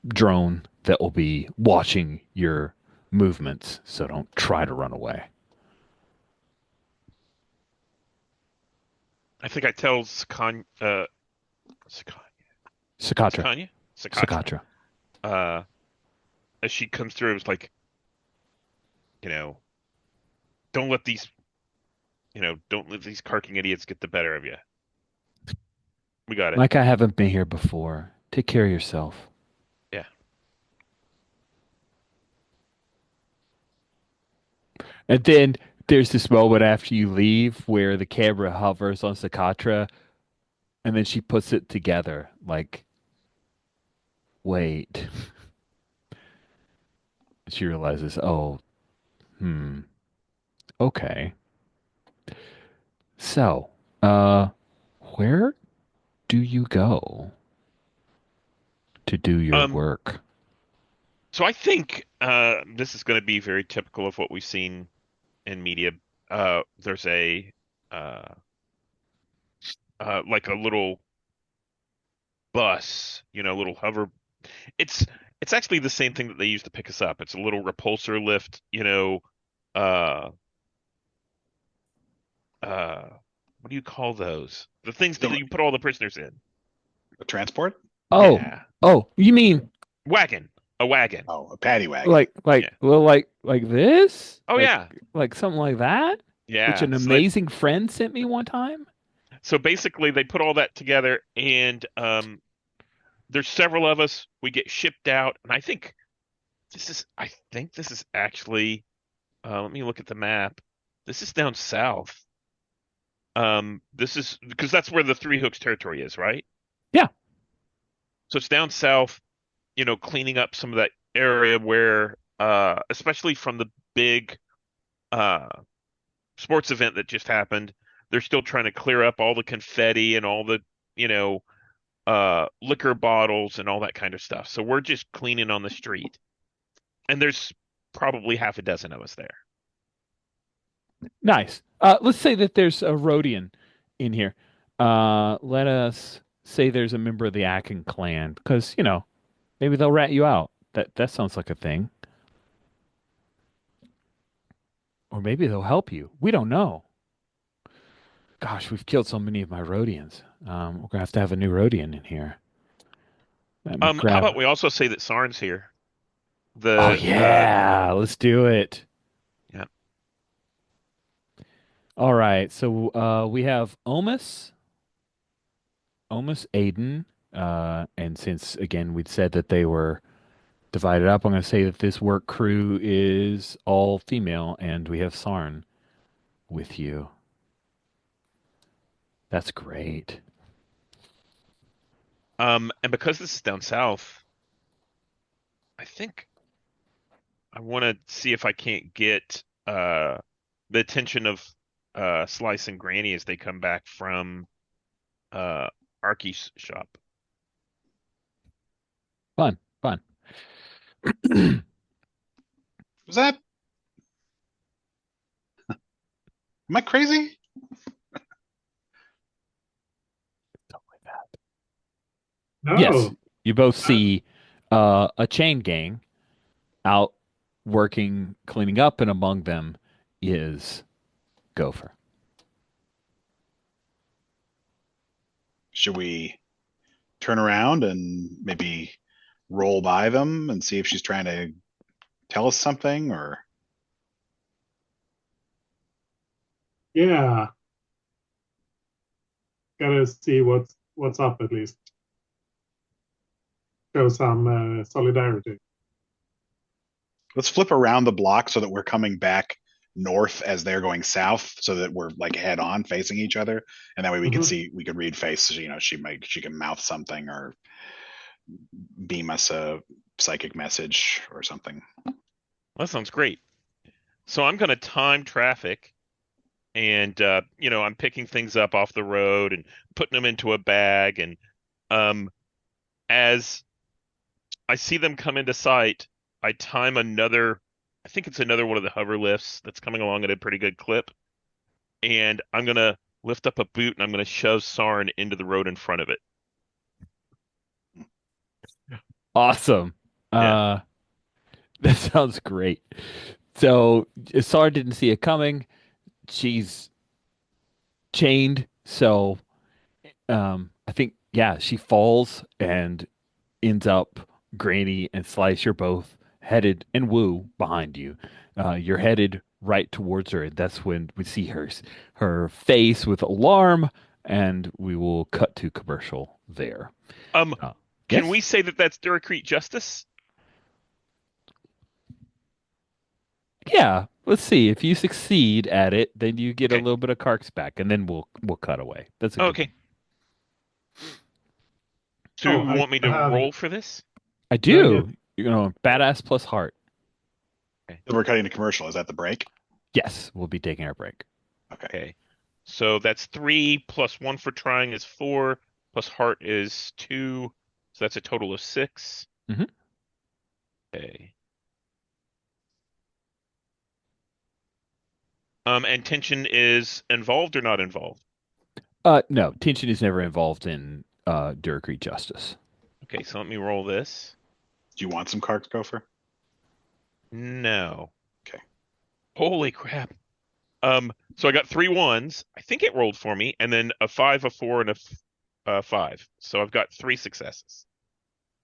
drone that will be watching your movements, so don't try to run away. I think I tell Sakanya, Sakatra. Sakanya, Sakatra, Sakatra. uh, as she comes through, it's like, you know, don't let these, don't let these carking idiots get the better of you. We got it. Like I haven't been here before. Take care of yourself. Yeah. And then there's this moment after you leave where the camera hovers on Sakatra, and then she puts it together. Like, wait. She realizes, oh, okay. So, uh, where do you go to do your Um, work? so I think this is going to be very typical of what we've seen in media. There's uh, like a little bus, a little hover. It's it's actually the same thing that they use to pick us up. It's a little repulsor lift, uh, uh, what do you call those? The things that So you put all the prisoners in. a transport? Oh, Yeah, oh, you mean wagon, a wagon. Oh, a paddy wagon. like Yeah. well like this? Oh yeah, Like something like that? Which yeah. an So they amazing friend sent me one time? so basically they put all that together, and there's several of us. We get shipped out, and I think this is actually. Let me look at the map. This is down south. This is because that's where the Three Hooks territory is, right? Yeah. So it's down south, cleaning up some of that area where, especially from the big uh, sports event that just happened, they're still trying to clear up all the confetti and all the, you know, liquor bottles and all that kind of stuff. So we're just cleaning on the street, and there's probably half a dozen of us there. Nice. Let's say that there's a Rhodian in here. Let us say there's a member of the Akin clan, because, maybe they'll rat you out. That sounds like a thing. Or maybe they'll help you. We don't know. Gosh, we've killed so many of my Rhodians. We're gonna have a new Rhodian in here. Let me How grab. about we also say that Sarn's here? Oh The yeah, let's do it. Yeah. All right, so we have Omus, Aiden, and since again we'd said that they were divided up, I'm going to say that this work crew is all female, and we have Sarn with you. That's great. And because this is down south, I think I want to see if I can't get the attention of Slice and Granny as they come back from uh Arky's shop. Fun, fun. Was that? Am I crazy? Yes, No. you both see a chain gang out working, cleaning up, and among them is Gopher. Should we turn around and maybe roll by them and see if she's trying to tell us something or Yeah. Gotta see what's up at least. Show some solidarity. let's flip around the block so that we're coming back north as they're going south so that we're like head on facing each other and that way Mhm. we could read face, she can mouth something or beam us a psychic message or something. That sounds great. So I'm going to time traffic, and I'm picking things up off the road and putting them into a bag, and um as I see them come into sight. I time another, I think it's another one of the hover lifts that's coming along at a pretty good clip. And I'm gonna lift up a boot and I'm gonna shove Sarn into the road in front of it. Awesome. Yeah. Uh, that sounds great. So Sar didn't see it coming. She's chained, so I think yeah, she falls and ends up Granny and Slice. You're both headed and Woo behind you. You're headed right towards her, and that's when we see her face with alarm, and we will cut to commercial there. Um, Uh, can yes, we say that that's Duracrete justice? yeah. Let's see. If you succeed at it, then you get a Okay. little bit of Karks back, and then we'll cut away. That's a good one. Okay. So Oh, you I want me to have. roll for this? I Do I get? do. Badass plus heart. Okay. So we're cutting to commercial. Is that the break? Yes, we'll be taking our break. Okay. Okay. So that's 3 plus 1 for trying is 4 plus heart is 2. So that's a total of 6. Mhm. Okay. And tension is involved or not involved? No, tension is never involved in Duracrete Justice. Okay, so let me roll this. Do you want some cards, Gopher? No. Okay. Holy crap. So I got 3 ones. I think it rolled for me, and then a 5, a 4, and a 5. So I've got 3 successes.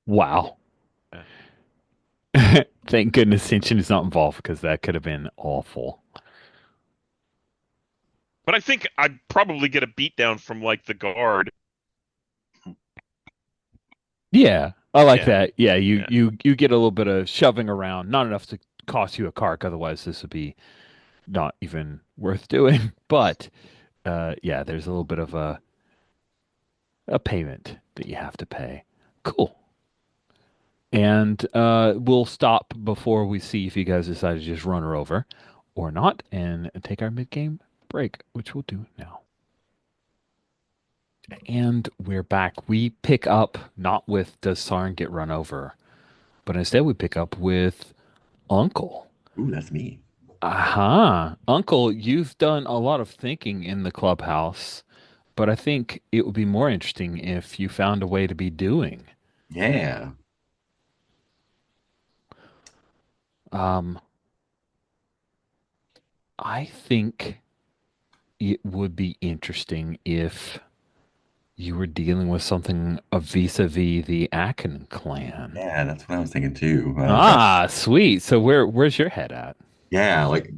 Wow. Uh, Thank goodness tension is not involved because that could have been awful. But I think I'd probably get a beatdown from like the guard. Yeah, I like Yeah, that. Yeah, you yeah. you you get a little bit of shoving around, not enough to cost you a Kark, otherwise this would be not even worth doing. But yeah, there's a little bit of a payment that you have to pay. Cool. And we'll stop before we see if you guys decide to just run her over or not and take our mid-game break, which we'll do now. And we're back. We pick up not with does Sarn get run over, but instead we pick up with Uncle. Ooh, that's me. Aha. Uncle, you've done a lot of thinking in the clubhouse, but I think it would be more interesting if you found a way to be doing. Yeah. Um, I think it would be interesting if you were dealing with something vis-a-vis the Akin clan. Yeah, that's what I was thinking too. Ah, sweet. So where's your head at? Yeah, like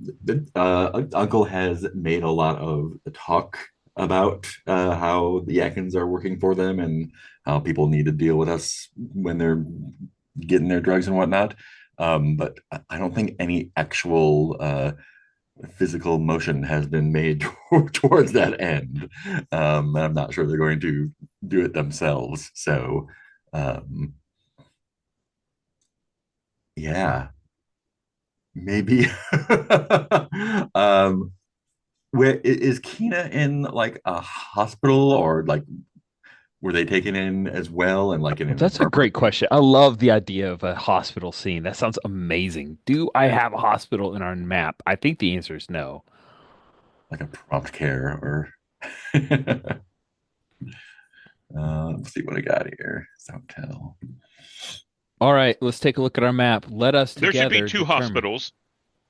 Uncle has made a lot of talk about how the Atkins are working for them and how people need to deal with us when they're getting their drugs and whatnot. But I don't think any actual physical motion has been made towards that end. And I'm not sure they're going to do it themselves. So, um, yeah, maybe. um, where is Kina in like a hospital or like were they taken in as well and like in an That's a great infirmary, question. I love the idea of a hospital scene. That sounds amazing. Do I have a hospital in our map? I think the answer is no. like a prompt care or let's see what I got here. Hotel. All right, let's take a look at our map. Let us There should be together 2 determine. hospitals,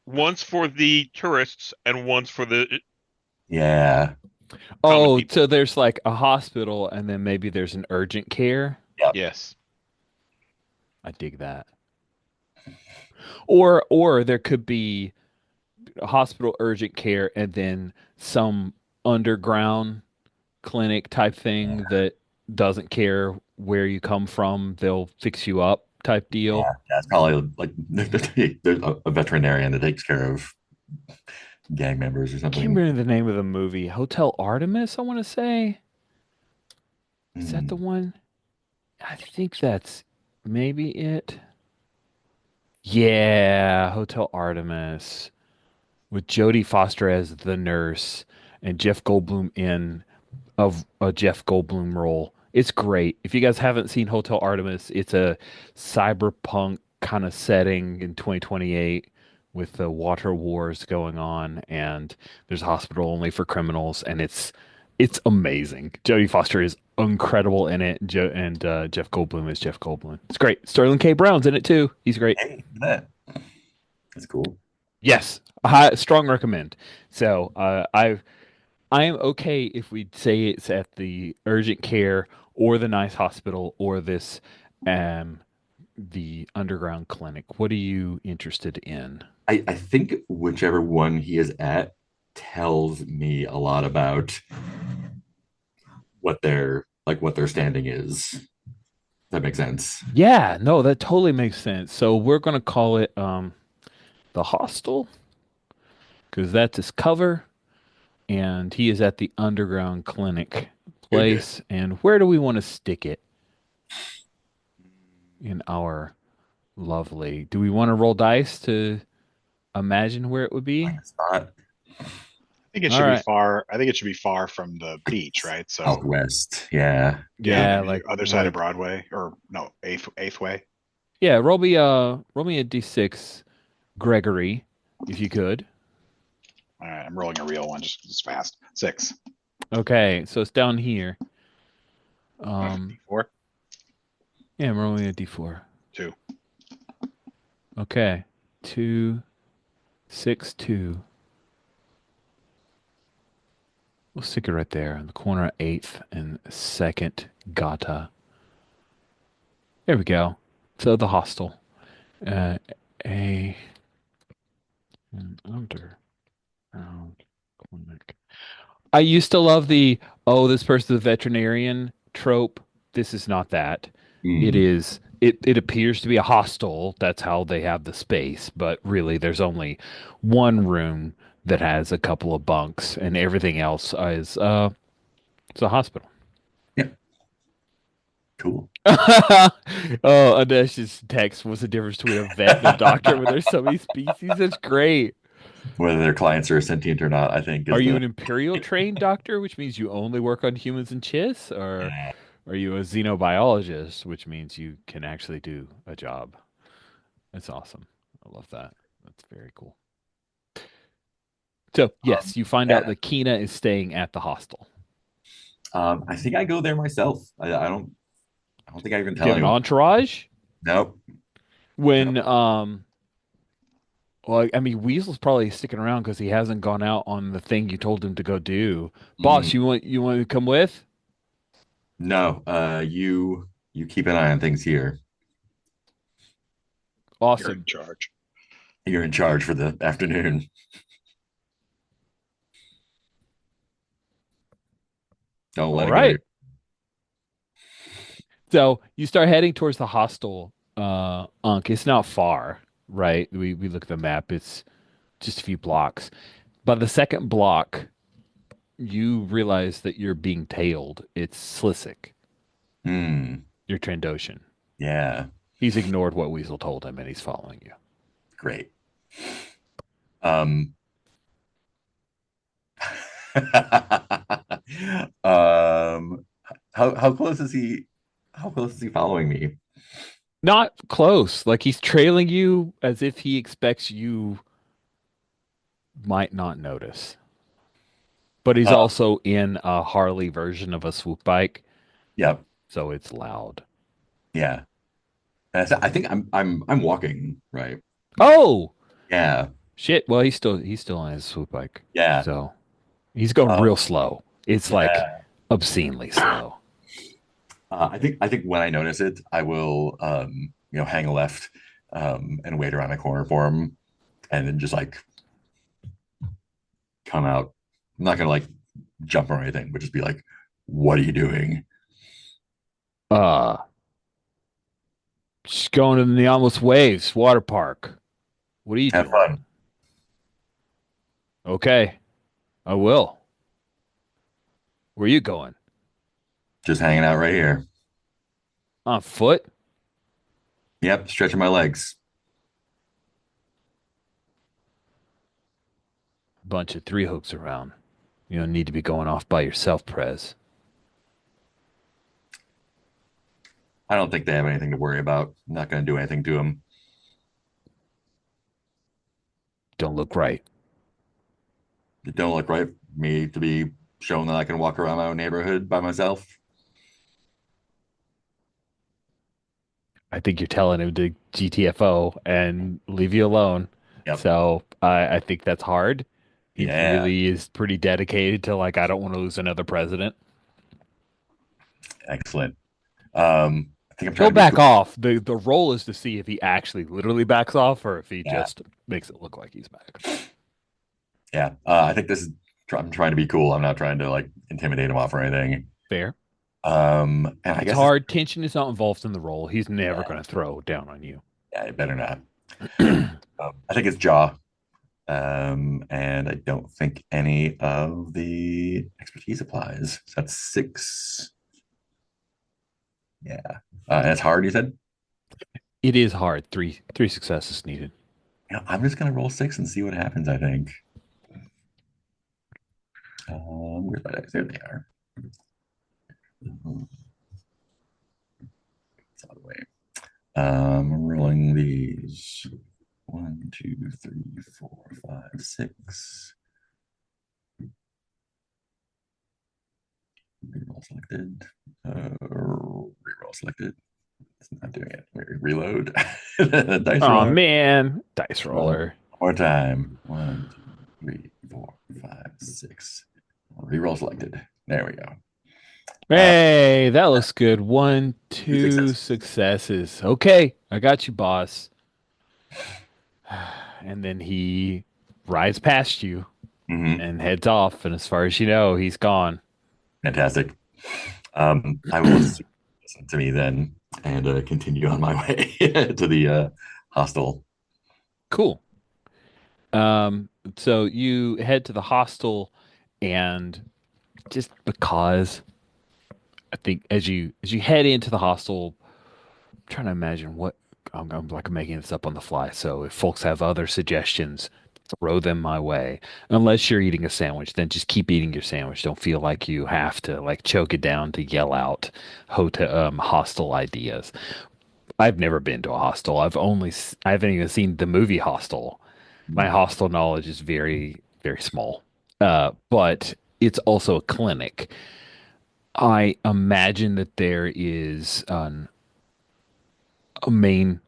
once for the tourists and once for the Yeah. common Oh, people. so there's like a hospital and then maybe there's an urgent care. Yep. Yes. I dig that. Or there could be a hospital urgent care and then some underground clinic type thing that doesn't care where you come from. They'll fix you up type deal. Yeah, that's probably like there's a veterinarian that takes care of gang members or I can't something. remember the name of the movie. Hotel Artemis, I want to say. Is that the Hmm. one? I think that's maybe it. Yeah, Hotel Artemis with Jodie Foster as the nurse and Jeff Goldblum in of a Jeff Goldblum role It's great. If you guys haven't seen Hotel Artemis, it's a cyberpunk kind of setting in 2028 with the water wars going on, and there's a hospital only for criminals, and it's amazing. Jodie Foster is incredible in it, and Jeff Goldblum is Jeff Goldblum. It's great. Sterling K. Brown's in it too. He's great. Hey, that's cool. Yes, strong recommend. So I am okay if we say it's at the urgent care or the nice hospital or this um the underground clinic. What are you interested in? I think whichever one he is at tells me a lot about what their standing is. Does that make sense? Yeah, no, that totally makes sense. So we're gonna call it the hostel because that's his cover, and he is at the underground clinic Good, good. place. And where do we want to stick it in our lovely? Do we want to roll dice to imagine where it would Like be? it's not I think it All should be right. far. I think it should be far from the beach, right? So Southwest. Yeah. yeah, Yeah, maybe other side of like Broadway, or no, eighth way. yeah, roll me a d6, Gregory, if you could. All right, I'm rolling a real one just 'cause it's fast. 6. Okay, so it's down here. Oh, Um, D4. yeah, I'm rolling a d4. 2. Okay. 2, 6, 2. We'll stick it right there in the corner of 8th and 2nd Gata. There we go. So the hostel. Uh, a an underground clinic. I used to love the oh, this person's a veterinarian trope. This is not that. It Mm, is it appears to be a hostel. That's how they have the space, but really there's only one room that has a couple of bunks and everything else is it's a hospital. yeah. Cool. Oh, Anesh's text was the difference between a vet and a doctor when there's so many species. That's great. Whether their clients are sentient or not, I think Are is you the an imperial trained doctor, which means you only work on humans and chis, or yeah. are you a xenobiologist, which means you can actually do a job? That's awesome. I love that. That's very cool. So, yes, you find out Yeah. that Kina is staying at the hostel. I think I go there myself. I don't think I even Do you tell have an anyone. entourage? Nope. When, Nope. well, I mean, Weasel's probably sticking around because he hasn't gone out on the thing you told him to go do. Mm, Boss, you want to come with? no. You keep an eye on things here. You're in Awesome. charge. You're in charge for the afternoon. Don't All let it go to right. So you start heading towards the hostel, Unk. It's not far, right? We look at the map. It's just a few blocks. By the second block, you realize that you're being tailed. It's Slissick, Hmm. your Trandoshan. Yeah. He's ignored what Weasel told him, and he's following you. Great. Um. um. How close is he? How close is he following me? Not close. Like he's trailing you as if he expects you might not notice. But he's Uh. also in a Harley version of a swoop bike, Yep. so it's loud. Yeah. And I think I'm walking right. Oh, Yeah. shit. Well, he's still on his swoop bike. Yeah. So he's going real Oh. slow. It's like Yeah. obscenely slow. I think when I notice it, I will hang a left and wait around the corner for him, and then just like come out. I'm not gonna like jump or anything, but just be like, "What are you doing?" Uh just going to the Niamos Waves water park. What are you Have doing? fun. Okay, I will. Where you going? Just hanging out right here. On foot? Yep, stretching my legs. Bunch of three hooks around. You don't need to be going off by yourself, Prez. I don't think they have anything to worry about. I'm not going to do anything to them. Don't look right. It don't look right for me to be shown that I can walk around my own neighborhood by myself. I think you're telling him to GTFO and leave you alone. Yep. So I think that's hard. He Yeah. really is pretty dedicated to like, I don't want to lose another president. Excellent. I think I'm trying He'll to be back cool. off. The role is to see if he actually literally backs off or if he Yeah. just makes it look like he's back. Yeah. I think this is, I'm trying to be cool. I'm not trying to like intimidate him off or anything. Fair. And I It's guess it's, hard. Tension is not involved in the role. He's never yeah, going to throw down on you. yeah, it better not. I think it's Jaw. And I don't think any of the expertise applies. So that's six. Yeah. And it's hard, you said? It is hard. Three successes needed. I'm just gonna roll six and see what happens, I think. Where's my dice? There they are. It's out of the way. Rolling these. One, two, three, four, five, six. Reroll selected. Reroll selected. It's not doing it. Reload. Dice Oh roller. man, dice One roller. more time. One, two, three, four, five, six. Reroll selected. There we go. Hey, that looks good. One, Two two successes. successes. Okay, I got you, boss. And then he rides past you Hmm. and heads off. And as far as you know, he's gone. Fantastic. I will listen to me then and continue on my way to the hostel. Cool. So you head to the hostel, and just because I think as you head into the hostel, I'm trying to imagine what I'm like making this up on the fly. So if folks have other suggestions, throw them my way. Unless you're eating a sandwich, then just keep eating your sandwich. Don't feel like you have to like choke it down to yell out hostile ideas. I've never been to a hostel. I haven't even seen the movie Hostel. My hostel knowledge is very, very small. But it's also a clinic. I imagine that there is a main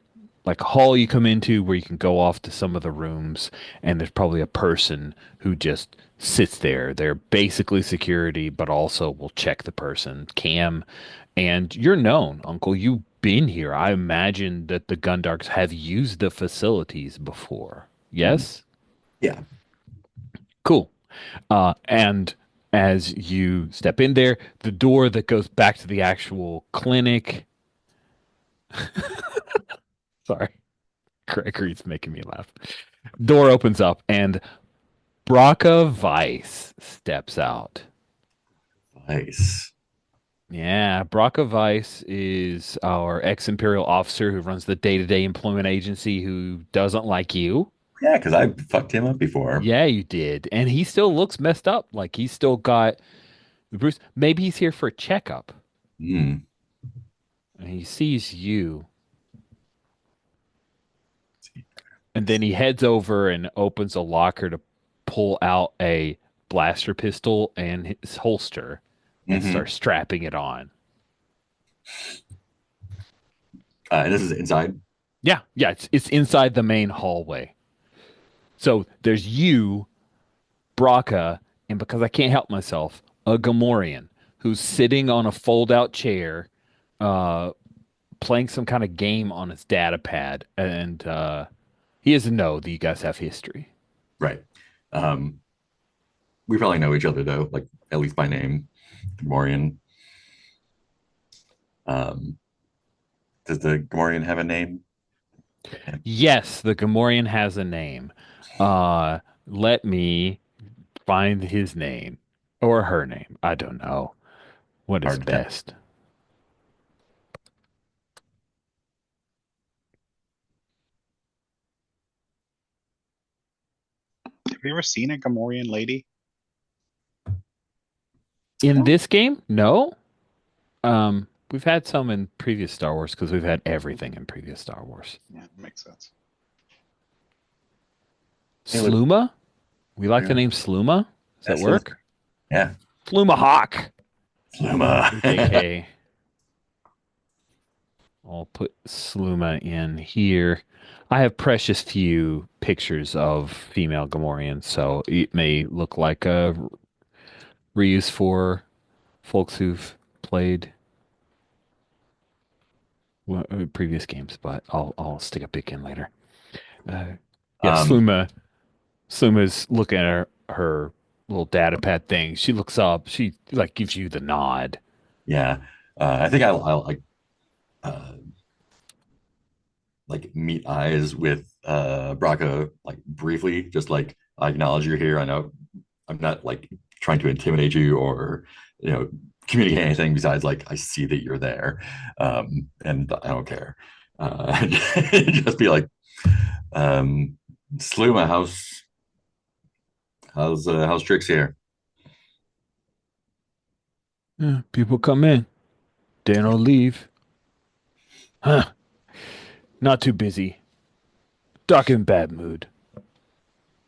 like hall you come into where you can go off to some of the rooms, and there's probably a person who just sits there. They're basically security, but also will check the person. Cam, and you're known, Uncle. You've been here. I imagine that the Gundarks have used the facilities before. Mhm. Yes? Yeah. Cool. And as you step in there, the door that goes back to the actual clinic. Sorry, Gregory's making me laugh. Door opens up and Braca Weiss steps out. Nice. Yeah, Braca Weiss is our ex-Imperial officer who runs the day-to-day employment agency who doesn't like you. Yeah, because I fucked him up before. Yeah, you did. And he still looks messed up. Like he's still got Bruce. Maybe he's here for a checkup. Mm. And he sees you. And then he heads over and opens a locker to pull out a blaster pistol and his holster and Hmm. starts strapping it on. And this is inside. Yeah, yeah, it's inside the main hallway. So there's you, Braca, and because I can't help myself, a Gamorrean who's sitting on a fold-out chair, uh, playing some kind of game on his data pad, and he doesn't know that you guys have history. Right. Um, we probably know each other though, like at least by name. Gamorrean. Um, does the Gamorrean have a name? Yes, the Gamorrean has a name. Let me find his name or her name. I don't know what is Hard to tell. best. Have you ever seen a Gamorrean lady? In this game, no. we've had some in previous Star Wars because we've had everything in previous Star Wars. Yeah, makes sense. Hey, look, Sluma? We like the yeah, name Sluma. Does that that's still work? yeah. Sluma Hawk. Fluma. Okay. I'll put Sluma in here. I have precious few pictures of female Gamorreans, so it may look like a reuse for folks who've played previous games, but I'll stick a pic in later. Uh, yeah, um, Sluma's looking at her little data pad thing. She looks up. She like gives you the nod. yeah. I think I'll uh, like meet eyes with Braca like briefly, just like I acknowledge you're here. I know I'm not like trying to intimidate you or you know communicate anything besides like I see that you're there, and I don't care. Just be like, um, Sluma, how's Trix here? Yeah, people come in. They don't leave. Huh. Not too busy. Doc in bad mood.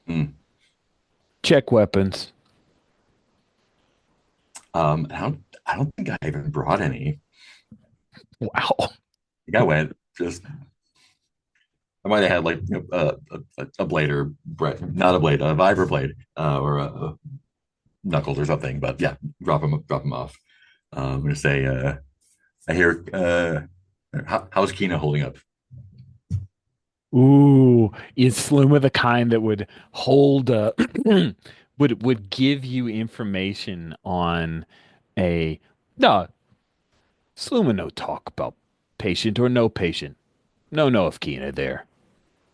Hmm. Check weapons. I don't think I even brought any. Wow. I think I went just I might have had like a blade or not a blade, a vibra blade, or knuckles or something. But yeah, drop them off. I'm gonna say, I hear, how's Kina holding up? Ooh, is Sluma the kind that would hold would give you information on a no, Sluma no talk about patient or no patient. No of Kina there.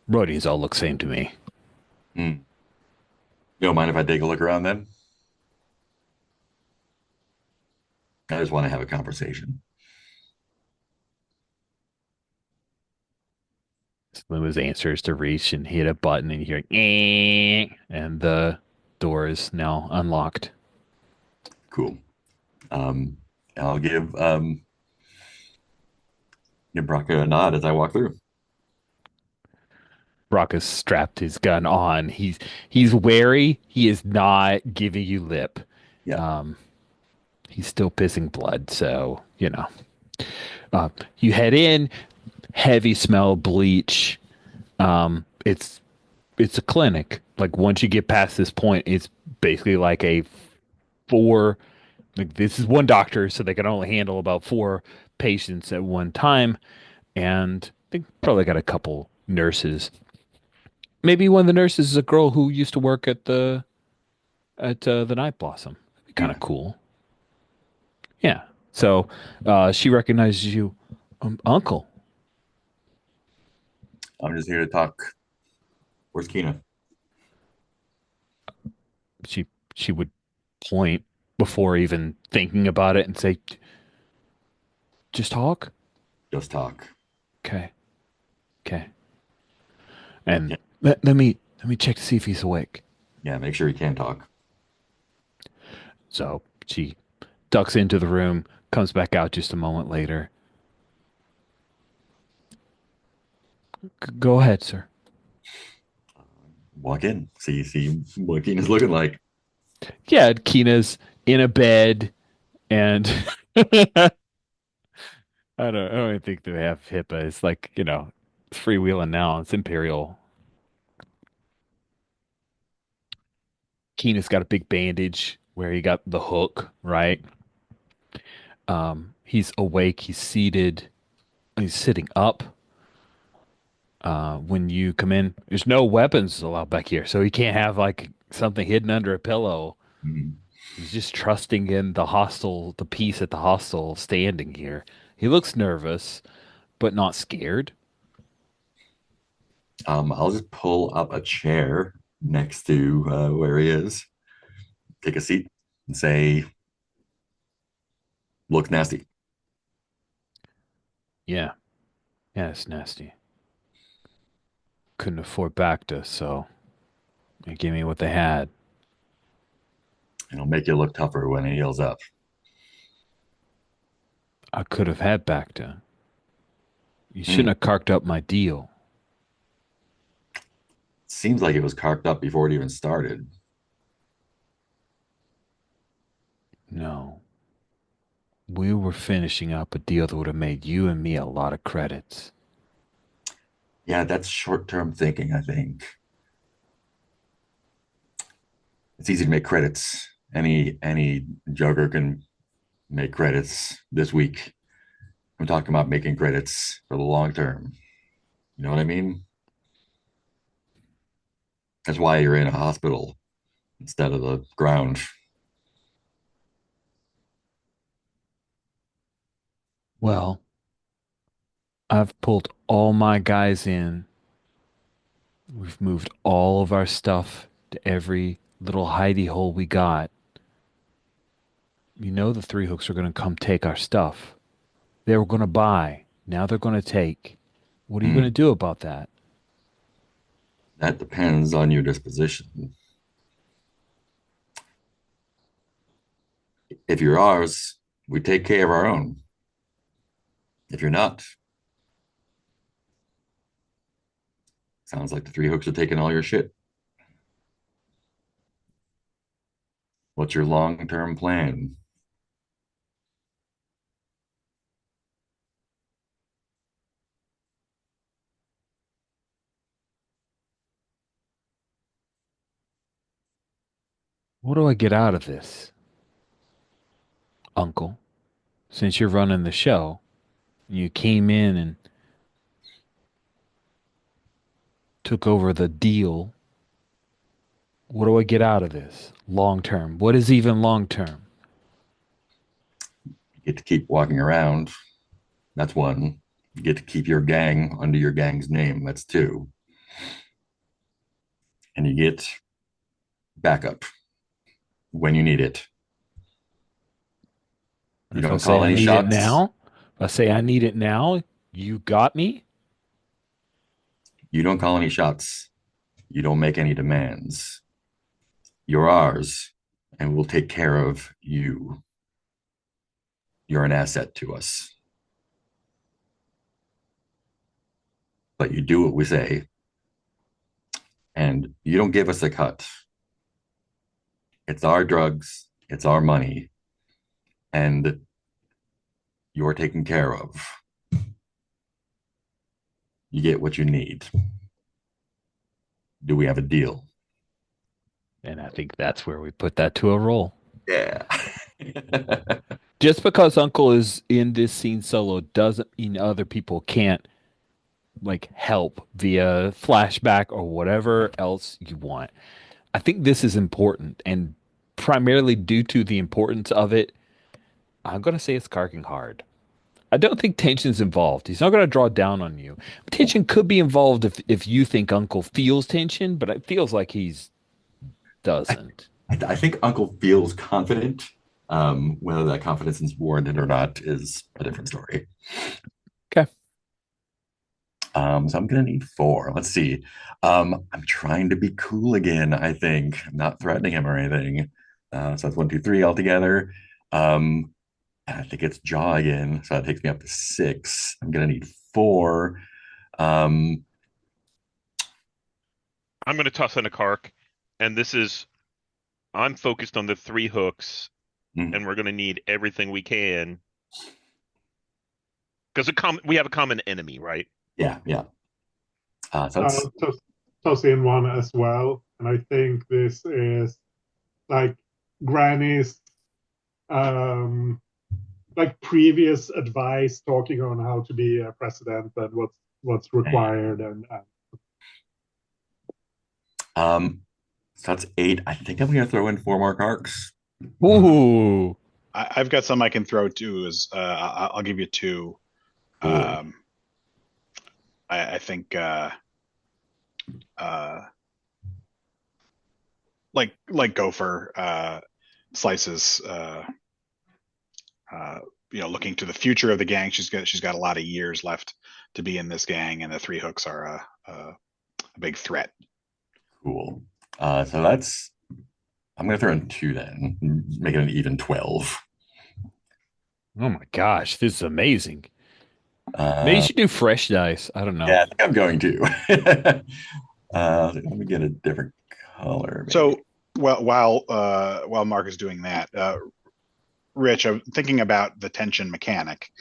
Rodians all look same to me. Hmm. You don't mind if I take a look around then? I just want to have a conversation. Sluma's answer is to reach and hit a button and you hear "Eh," and the door is now unlocked. Cool. Um, I'll give Braca a nod as I walk through. Brock has strapped his gun on. He's wary. He is not giving you lip. Yeah. Um, he's still pissing blood, so you know. You head in, heavy smell of bleach. It's a clinic. Like once you get past this point, it's basically like a four. Like this is one doctor, so they can only handle about four patients at one time, and they probably got a couple nurses. Maybe one of the nurses is a girl who used to work at the Night Blossom. Kind Yeah. of cool. Yeah. So she recognizes you, Uncle. I'm just here to talk. Where's Kina? She she would point before even thinking about it and say, "Just talk." Just talk. Okay. Okay. And Yeah. let me check to see if he's awake. Yeah. Make sure you can talk. So she ducks into the room, comes back out just a moment later. Go ahead, sir. Walk in. See what Kina's looking like. Yeah, Kina's in a bed and I don't even think they have HIPAA. It's like, it's freewheeling now. It's Imperial. Keena's got a big bandage where he got the hook, right? He's awake. He's seated. He's sitting up. When you come in, there's no weapons allowed back here, so he can't have like something hidden under a pillow. Mhm. He's just trusting in the peace at the hostel standing here. He looks nervous, but not scared. I'll just pull up a chair next to where he is, take a seat, and say, "Looks nasty." Yeah, yeah, it's nasty. Couldn't afford Bacta, so they gave me what they had. It'll make you look tougher when he heals up. I could have had Bacta. You shouldn't Hmm. have carked up my deal. Seems like it was carked up before it even started. No. We were finishing up a deal that would have made you and me a lot of credits. Yeah, that's short-term thinking, I think. It's easy to make credits. Any jogger can make credits this week. I'm talking about making credits for the long term. You know what I mean? That's why you're in a hospital instead of the ground. Well, I've pulled all my guys in. We've moved all of our stuff to every little hidey hole we got. You know the three hooks are going to come take our stuff. They were going to buy. Now they're going to take. What are you going to Hmm. do about that? That depends on your disposition. If you're ours, we take care of our own. If you're not, sounds like the three hooks are taking all your shit. What's your long-term plan? What do I get out of this, Uncle? Since you're running the show, you came in and took over the deal. What do I get out of this long term? What is even long term? You get to keep walking around. That's one. You get to keep your gang under your gang's name. That's two. And you get backup when you need it. You If I don't say call I any need it shots. now, if I say I need it now, you got me? You don't call any shots. You don't make any demands. You're ours, and we'll take care of you. You're an asset to us. But you do what we say, and you don't give us a cut. It's our drugs, it's our money, and you're taken care of. You get what you need. Do we have a deal? And I think that's where we put that to a roll. Yeah. Just because Uncle is in this scene solo doesn't mean other people can't like help via flashback or whatever else you want. I think this is important, and primarily due to the importance of it, I'm gonna say it's carking hard. I don't think tension's involved. He's not gonna draw down on you. Tension could be involved if you think Uncle feels tension, but it feels like he's doesn't. I think Uncle feels confident. Whether that confidence is warranted or not is a different story. Okay. So I'm gonna need four. Let's see. I'm trying to be cool again. I think I'm not threatening him or anything. So that's one, two, three altogether. Um, I think it's jaw again. So that takes me up to six. I'm gonna need four. Um, I'm going to toss in a Kark, and I'm focused on the three hooks, mm, and we're going to need everything we can because we have a common enemy, right? yeah, yeah. So that's I'll toss in one as well, and I think this is like Granny's um, like previous advice talking on how to be a president and what's required and um, so that's eight. I think I'm gonna throw in four more arcs. Ooh. I've got some I can throw too. Is I'll give you two. Cool. Um, I think uh, like Gopher slices. Uh, looking to the future of the gang, she's got a lot of years left to be in this gang, and the three hooks are a big threat. Cool. So that's I'm gonna throw in two then, make it an even 12. Oh my gosh, this is amazing. Maybe you Uh, should do fresh dice. I don't know. yeah, I think I'm going to. Let me get a different color, maybe. So, while Mark is doing that, Rich, I'm thinking about the tension mechanic.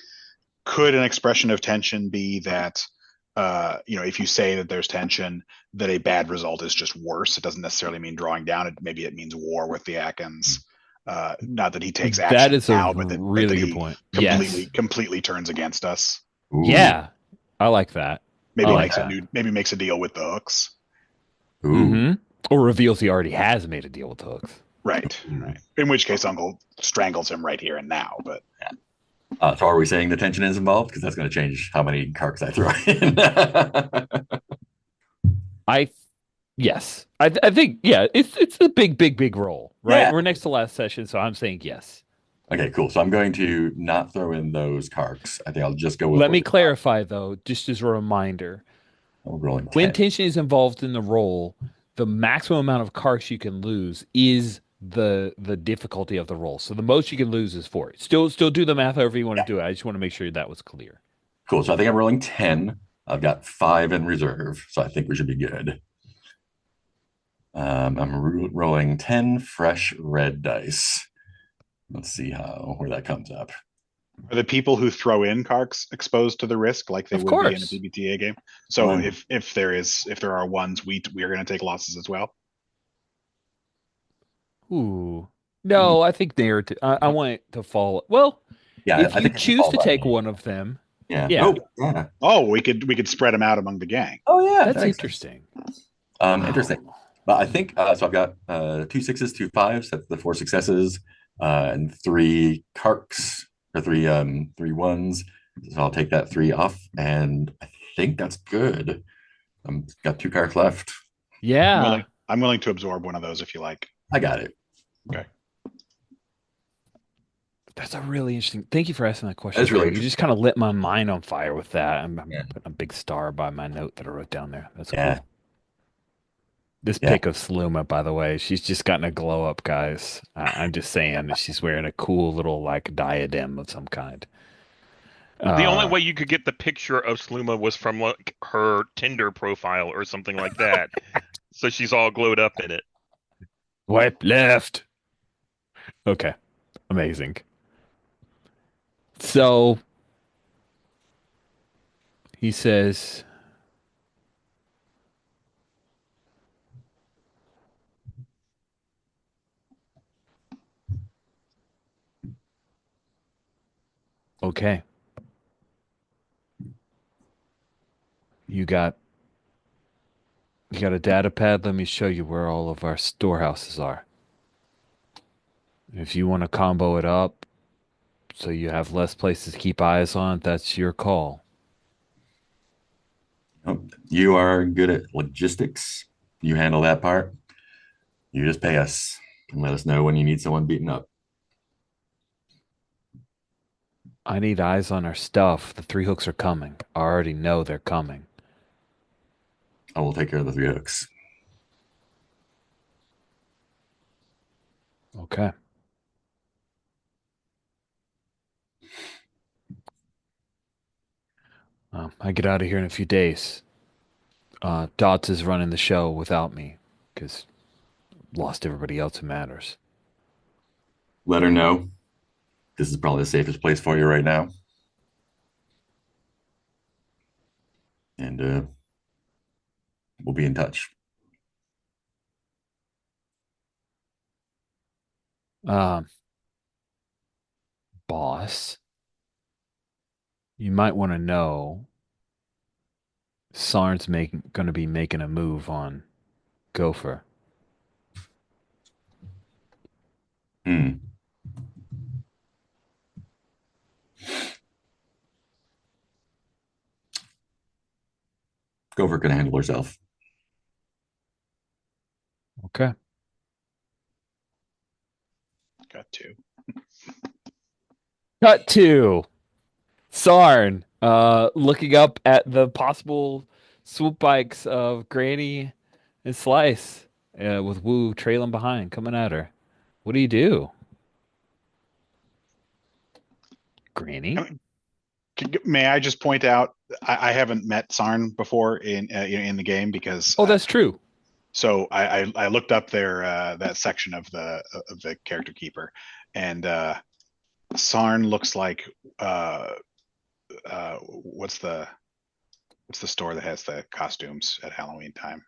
Could an expression of tension be that, if you say that there's tension, that a bad result is just worse? It doesn't necessarily mean drawing down. Maybe it means war with the Akans. Not that he takes That action is a now, but that really good he point. Yes. completely turns against us. Ooh, Yeah. I like that. I Maybe like like makes a that. that. new, maybe makes a deal with the hooks. Ooh. Mm-hmm. Or reveals he already has made a deal with hooks. Right, Ooh. right. In which case, Uncle strangles him right here and now. But Yeah. So are we saying the tension is involved? Because that's going to change how many cards I throw in. I yes. I think yeah, it's a big roll, right? Yeah. We're next to last session, so I'm saying yes. Okay, cool. So I'm going to not throw in those cards. I think I'll just go with Let what me we got. clarify though, just as a reminder. I'm rolling When 10. tension is involved in the roll, the maximum amount of cards you can lose is the difficulty of the roll. So the most you can lose is four. Still do the math however you want to Yeah. do it. I just want to make sure that was clear. Cool. So I think I'm rolling 10. I've got 5 in reserve. So I think we should be good. I'm rolling 10 fresh red dice. Let's see how where that comes up. are the people who throw in cards exposed to the risk like they Of would be in a course. PBTA game? So One. if there are ones, we are going to take losses as well. Ooh. Hmm. No, I think narrative. I want it to fall. Well, Yeah, if I you think it should choose fall to by take me. one of them, Yeah. yeah, Oh, yeah. Oh, we could spread them out among the gang. Oh, yeah. That that's makes sense. interesting. Interesting. Wow. But I think so. I've got 2 6s, 2 5s. That's the 4 successes, and 3 carks or three ones. So I'll take that 3 off, and I think that's good. Got 2 cards left. I'm Yeah. willing. I'm willing to absorb one of those if you like. I got it. Okay. That's a really interesting. Thank you for asking that question, That's really Greg. You interesting. just kind of lit my mind on fire with that. I'm Yeah. putting a big star by my note that I wrote down there. That's Yeah. cool. This Yeah. pic of Saluma, by the way, she's just gotten a glow up, guys. I'm just saying that she's wearing a cool little like diadem of some kind. The only Uh, way you could get the picture of Sluma was from like her Tinder profile or something like that. So she's all glowed up in it. Wipe left. Okay, amazing. So he says, "Okay, you got you got a data pad. Let me show you where all of our storehouses are. If you want to combo it up so you have less places to keep eyes on, that's your call." Oh, you are good at logistics. You handle that part. You just pay us and let us know when you need someone beaten up. I need eyes on our stuff. The three hooks are coming. I already know they're coming. I will take care of the 3 hooks. Okay. I get out of here in a few days. Dots is running the show without me because lost everybody else who matters. Let her know this is probably the safest place for you right now. And we'll be in touch. Um, Boss, you might want to know Sarn's making going to be making a move on Gopher. Hmm. Gopher can handle herself. Okay. Got two. Cut to Sarn, looking up at the possible swoop bikes of Granny and Slice, with Wu trailing behind, coming at her. What do you do? Granny. May I just point out, I haven't met Sarn before in the game because Oh, that's true. so I looked up their that section of the character keeper, and Sarn looks like what's the store that has the costumes at Halloween time?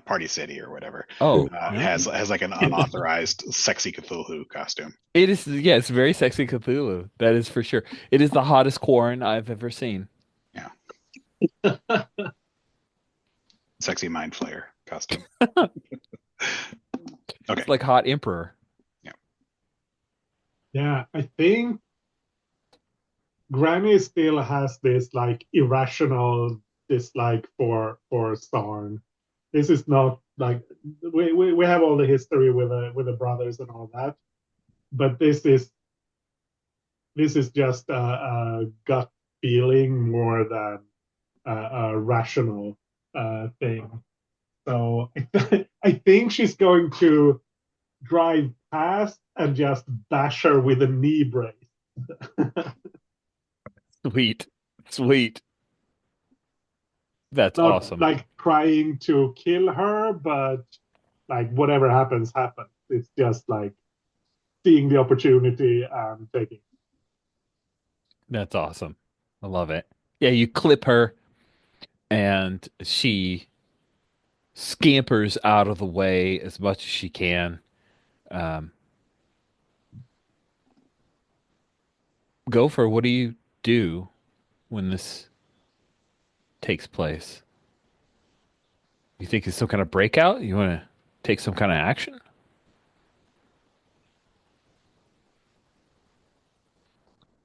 Party City or whatever. Oh, Has like an unauthorized sexy Cthulhu costume. it is. Yeah, it's very sexy Cthulhu. That is for sure. It is the hottest Quarren I've ever seen. Yeah, sexy mind flayer costume. Okay. It's like hot Emperor. Yeah. Yeah, I think Granny still has this like irrational dislike for Starn. This is not like we have all the history with the brothers and all that, but this is just a gut feeling more than a rational thing. So I think she's going to drive past and just bash her with a knee brace. Sweet, sweet. That's Not awesome. like trying to kill her, but like whatever happens, happens. It's just like seeing the opportunity and taking. That's awesome. I love it. Yeah, you clip her, and she scampers out of the way as much as she can. Um, Gopher, what do you do when this takes place? You think it's some kind of breakout? You want to take some kind of action?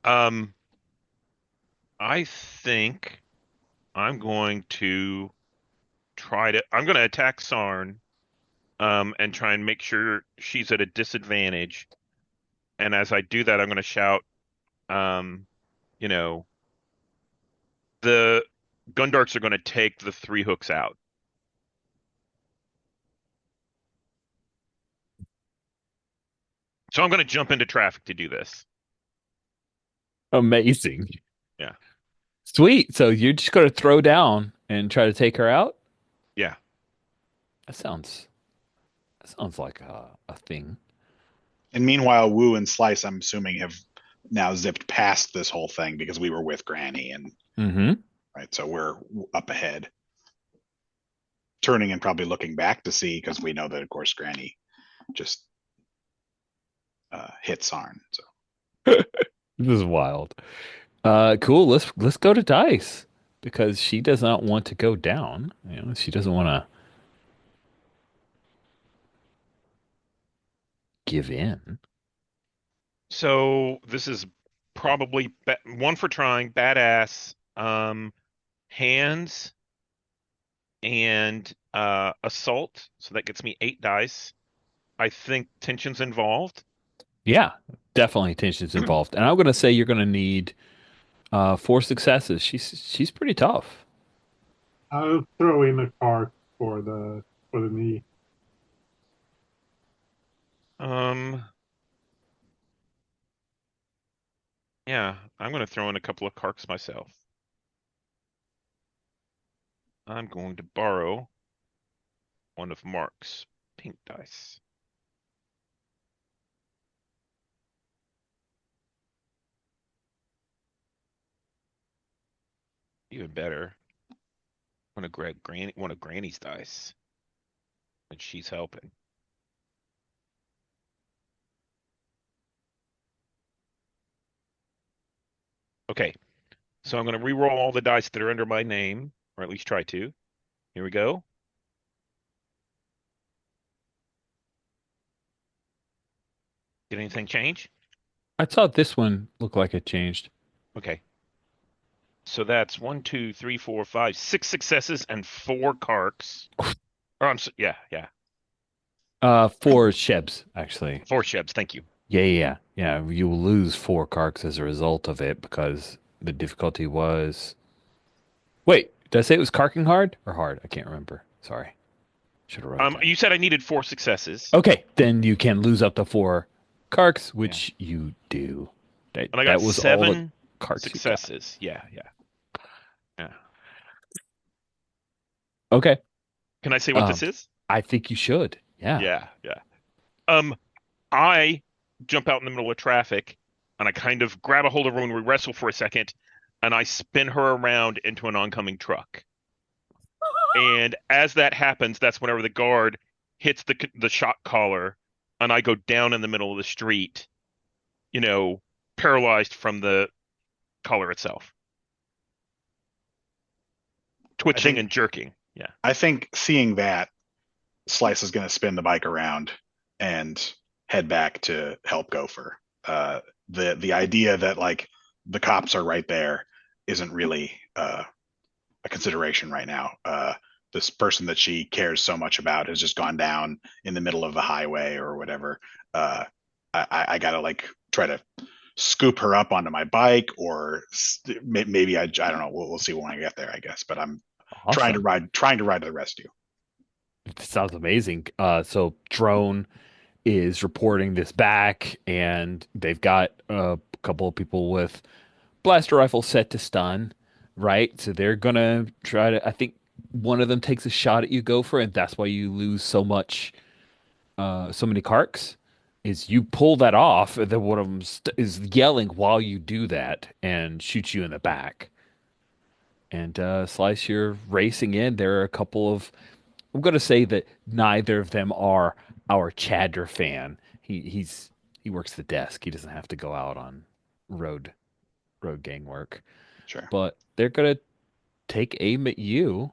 Um, I think I'm going to I'm going to attack Sarn, and try and make sure she's at a disadvantage. And as I do that, I'm going to shout, um, you know, the gun darts are going to take the three hooks out. So I'm going to jump into traffic to do this. Amazing. Yeah. Sweet. So you're just going to throw down and try to take her out? Yeah. That sounds like a thing. And meanwhile, Wu and Slice, I'm assuming, have now zipped past this whole thing because we were with Granny, and Mm-hmm. right, so we're up ahead, turning and probably looking back to see because we know that, of course, Granny just hit Sarn. So This is wild. Cool. Let's go to dice because she does not want to go down. You know, she doesn't want to give in. So this is probably one for trying, badass, hands, and assault. So that gets me 8 dice. I think tension's involved. Yeah, definitely tensions involved. And I'm going to say you're going to need 4 successes. She's pretty tough. I'll throw in a card for the knee. Yeah, I'm going to throw in a couple of carks myself. I'm going to borrow one of Mark's pink dice. Even better, I'm going to grab one of Granny's dice, and she's helping. Okay, so I'm going to re-roll all the dice that are under my name, or at least try to. Here we go. Did anything change? I thought this one looked like it changed. Okay. So that's 1, 2, 3, 4, 5, 6 successes and 4 carks. Or yeah. 4 Shebs, actually. 4 Shebs, thank you. Yeah. You will lose 4 Karks as a result of it because the difficulty was. Wait, did I say it was Karking hard or hard? I can't remember. Sorry. Should have wrote that. You said I needed 4 successes. Okay, then you can lose up to 4 Karks, which you do. And I got was all 7 carts you got. successes. Yeah. Okay. Can I say what this is? I think you should. Yeah. Yeah. Um, I jump out in the middle of traffic and I kind of grab a hold of her when we wrestle for a second, and I spin her around into an oncoming truck. And as that happens, that's whenever the guard hits the shot collar, and I go down in the middle of the street, paralyzed from the collar itself, I twitching think and jerking. Yeah. I think seeing that, Slice is going to spin the bike around and head back to help Gopher. The idea that like the cops are right there isn't really a consideration right now. This person that she cares so much about has just gone down in the middle of the highway or whatever. I gotta like try to scoop her up onto my bike, or maybe I don't know. We'll see when I get there, I guess. But I'm Awesome. trying to ride to the rescue. Sounds amazing. So drone is reporting this back, and they've got a couple of people with blaster rifles set to stun, right? So they're gonna try to. I think one of them takes a shot at you, Gopher, and that's why you lose so many carks. Is you pull that off, and then one of them is yelling while you do that and shoots you in the back. And Slice, you're racing in. There are a couple of. I'm going to say that neither of them are our Chadder fan. He works the desk. He doesn't have to go out on road gang work. Sure. But they're going to take aim at you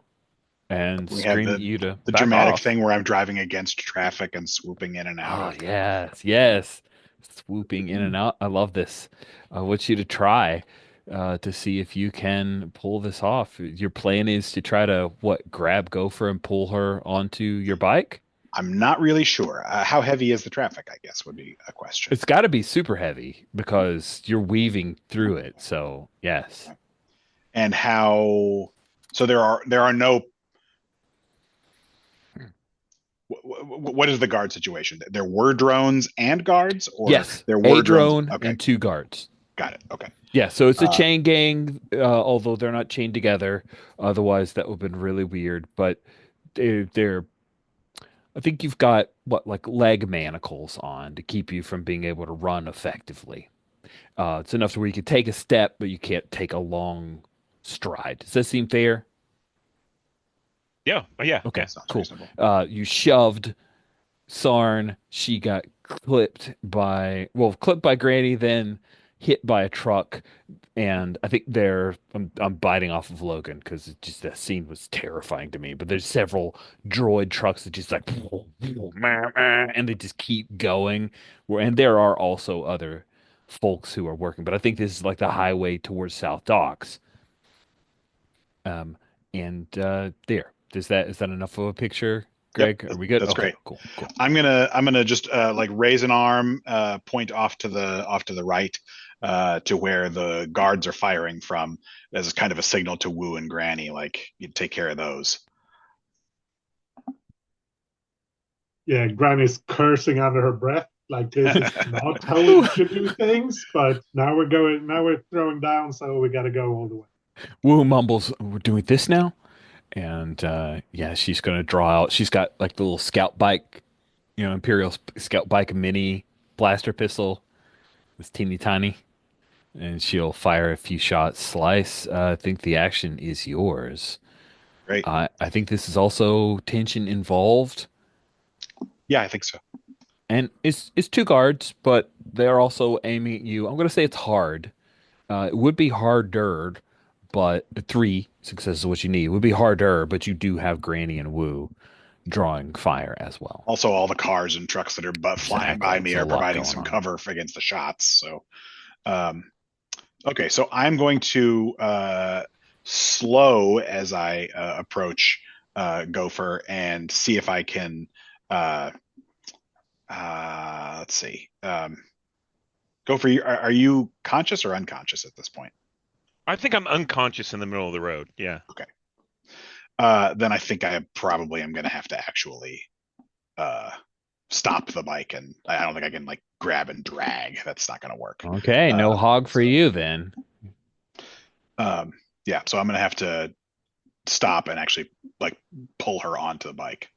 and We have scream at you to the back dramatic off. thing where I'm driving against traffic and swooping in and out Oh, of. yes. Swooping in and out. I love this. I want you to try to see if you can pull this off. Your plan is to try to, what, grab Gopher and pull her onto your bike? I'm not really sure. How heavy is the traffic, I guess, would be a question. It's got to be super heavy because you're weaving through it. So, yes. And how, so there are no, what is the guard situation? There were drones and guards, or Yes, there a were drones? drone Okay, and two guards. got it. Okay. Yeah, so it's a Uh, chain gang, although they're not chained together. Otherwise, that would have been really weird. But they're I think you've got what, like leg manacles on to keep you from being able to run effectively. It's enough to where you can take a step, but you can't take a long stride. Does that seem fair? Yeah. Oh, yeah. Okay, Yeah. sounds cool. reasonable. You shoved Sarn. She got clipped by Granny, then hit by a truck. And I think I'm biting off of Logan because just that scene was terrifying to me. But there's several droid trucks that just like, and they just keep going. And there are also other folks who are working, but I think this is like the highway towards South Docks. Um, and there, is that enough of a picture, Yep, Greg? Are we good? that's Okay, great. cool, cool. I'm gonna just like raise an arm, point off to the right, to where the guards are firing from, as kind of a signal to Wu and Granny, like you take care of those. Yeah, Granny's cursing under her breath, like this is not how we should do things. But now we're throwing down, so we got to go all the way. Wu mumbles, "We're doing this now," and yeah, she's gonna draw out. She's got like the little scout bike, Imperial scout bike mini blaster pistol. It's teeny tiny, and she'll fire a few shots. Slice, I think the action is yours. Great. I think this is also tension involved, Yeah, I think so. and it's two guards, but they're also aiming at you. I'm gonna say it's hard. It would be harder, but three successes is what you need. It would be harder, but you do have Granny and Wu drawing fire as well. Also, all the cars and trucks that are flying by Exactly. me It's a are lot providing going some on. cover against the shots. So, um, okay, so I'm going to slow as I approach Gopher and see if I can. Uh, let's see. Gopher, are you conscious or unconscious at this point? I think I'm unconscious in the middle of the road. Yeah. Okay. Then I think I probably am going to have to actually stop the bike, and I don't think I can like grab and drag. That's not going to work. Okay, no hog for So you then. Um, yeah, so I'm gonna have to stop and actually like pull her onto the bike.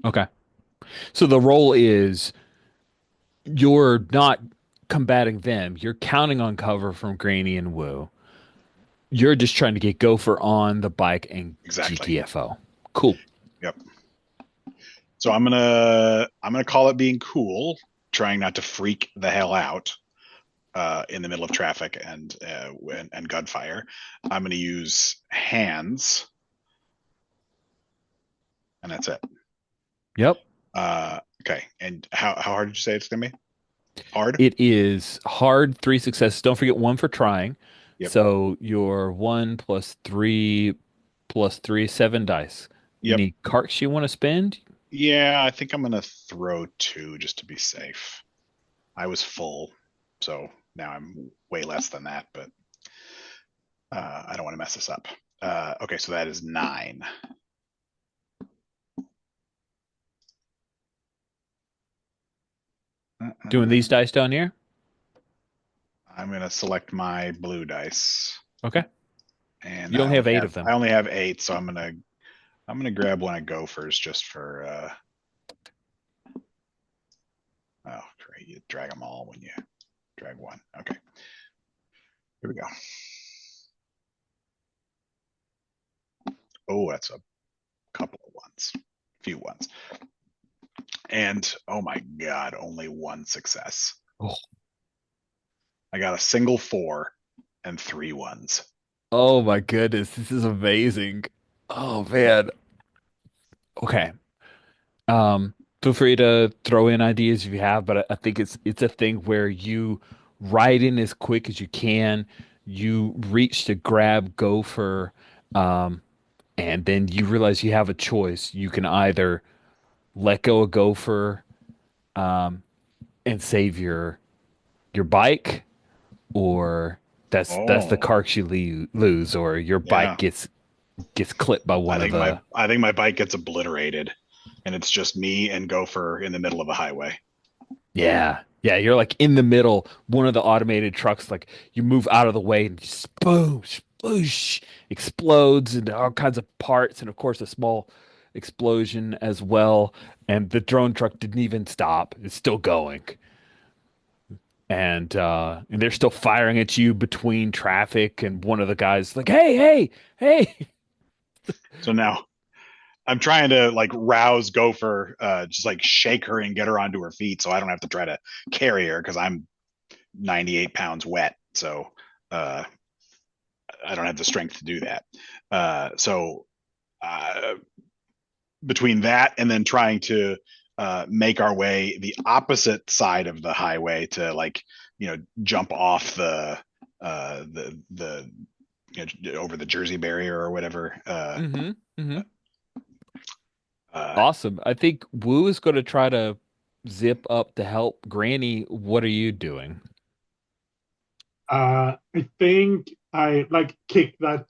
Okay. So the role is you're not combating them. You're counting on cover from Granny and Woo. You're just trying to get Gopher on the bike and Exactly. GTFO. Cool. Yep. So I'm gonna call it being cool, trying not to freak the hell out in the middle of traffic and gunfire. I'm gonna use hands, and that's it. Yep. Okay. And how hard did you say it's gonna be? Hard. It is hard, three successes. Don't forget one for trying. Yep. So your 1 plus 3 is 7 dice. Yep. Any carts you want to spend? Yeah, I think I'm gonna throw two just to be safe. I was full, so now I'm way less than that, but I don't want to mess this up. Okay, so that is 9. Doing these dice down here? I'm gonna select my blue dice, Okay. and You only have 8 of I them. only have 8, so I'm gonna grab one of Gophers just for oh great, you drag them all when you drag one. Okay, here we go. Oh, that's a couple of ones, few ones, and oh my god, only one success. Oh. I got a single 4 and 3 ones. Oh my goodness, this is amazing. Oh man. Okay. Um, Feel free to throw in ideas if you have, but I think it's a thing where you ride in as quick as you can. You reach to grab Gopher, um, and then you realize you have a choice. You can either let go of Gopher, um, and save your bike, or that's the Oh, cart you lose, or your bike yeah. gets clipped by one of the. I think my bike gets obliterated, and it's just me and Gopher in the middle of a highway. Yeah. Yeah, you're like in the middle. One of the automated trucks, like you move out of the way and just boom, sploosh, explodes into all kinds of parts, and of course a small explosion as well. And the drone truck didn't even stop. It's still going. And they're still firing at you between traffic, and one of the guys like, hey, hey, hey. So now I'm trying to like rouse Gopher, just like shake her and get her onto her feet, so I don't have to try to carry her because I'm 98 pounds wet. So uh, I don't have the strength to do that. So uh, between that and then trying to make our way the opposite side of the highway to like jump off the over the Jersey barrier or whatever. Mm-hmm. Mm-hmm. Uh, Awesome. I think Wu is going to try to zip up to help Granny. What are you doing? I think I like kick that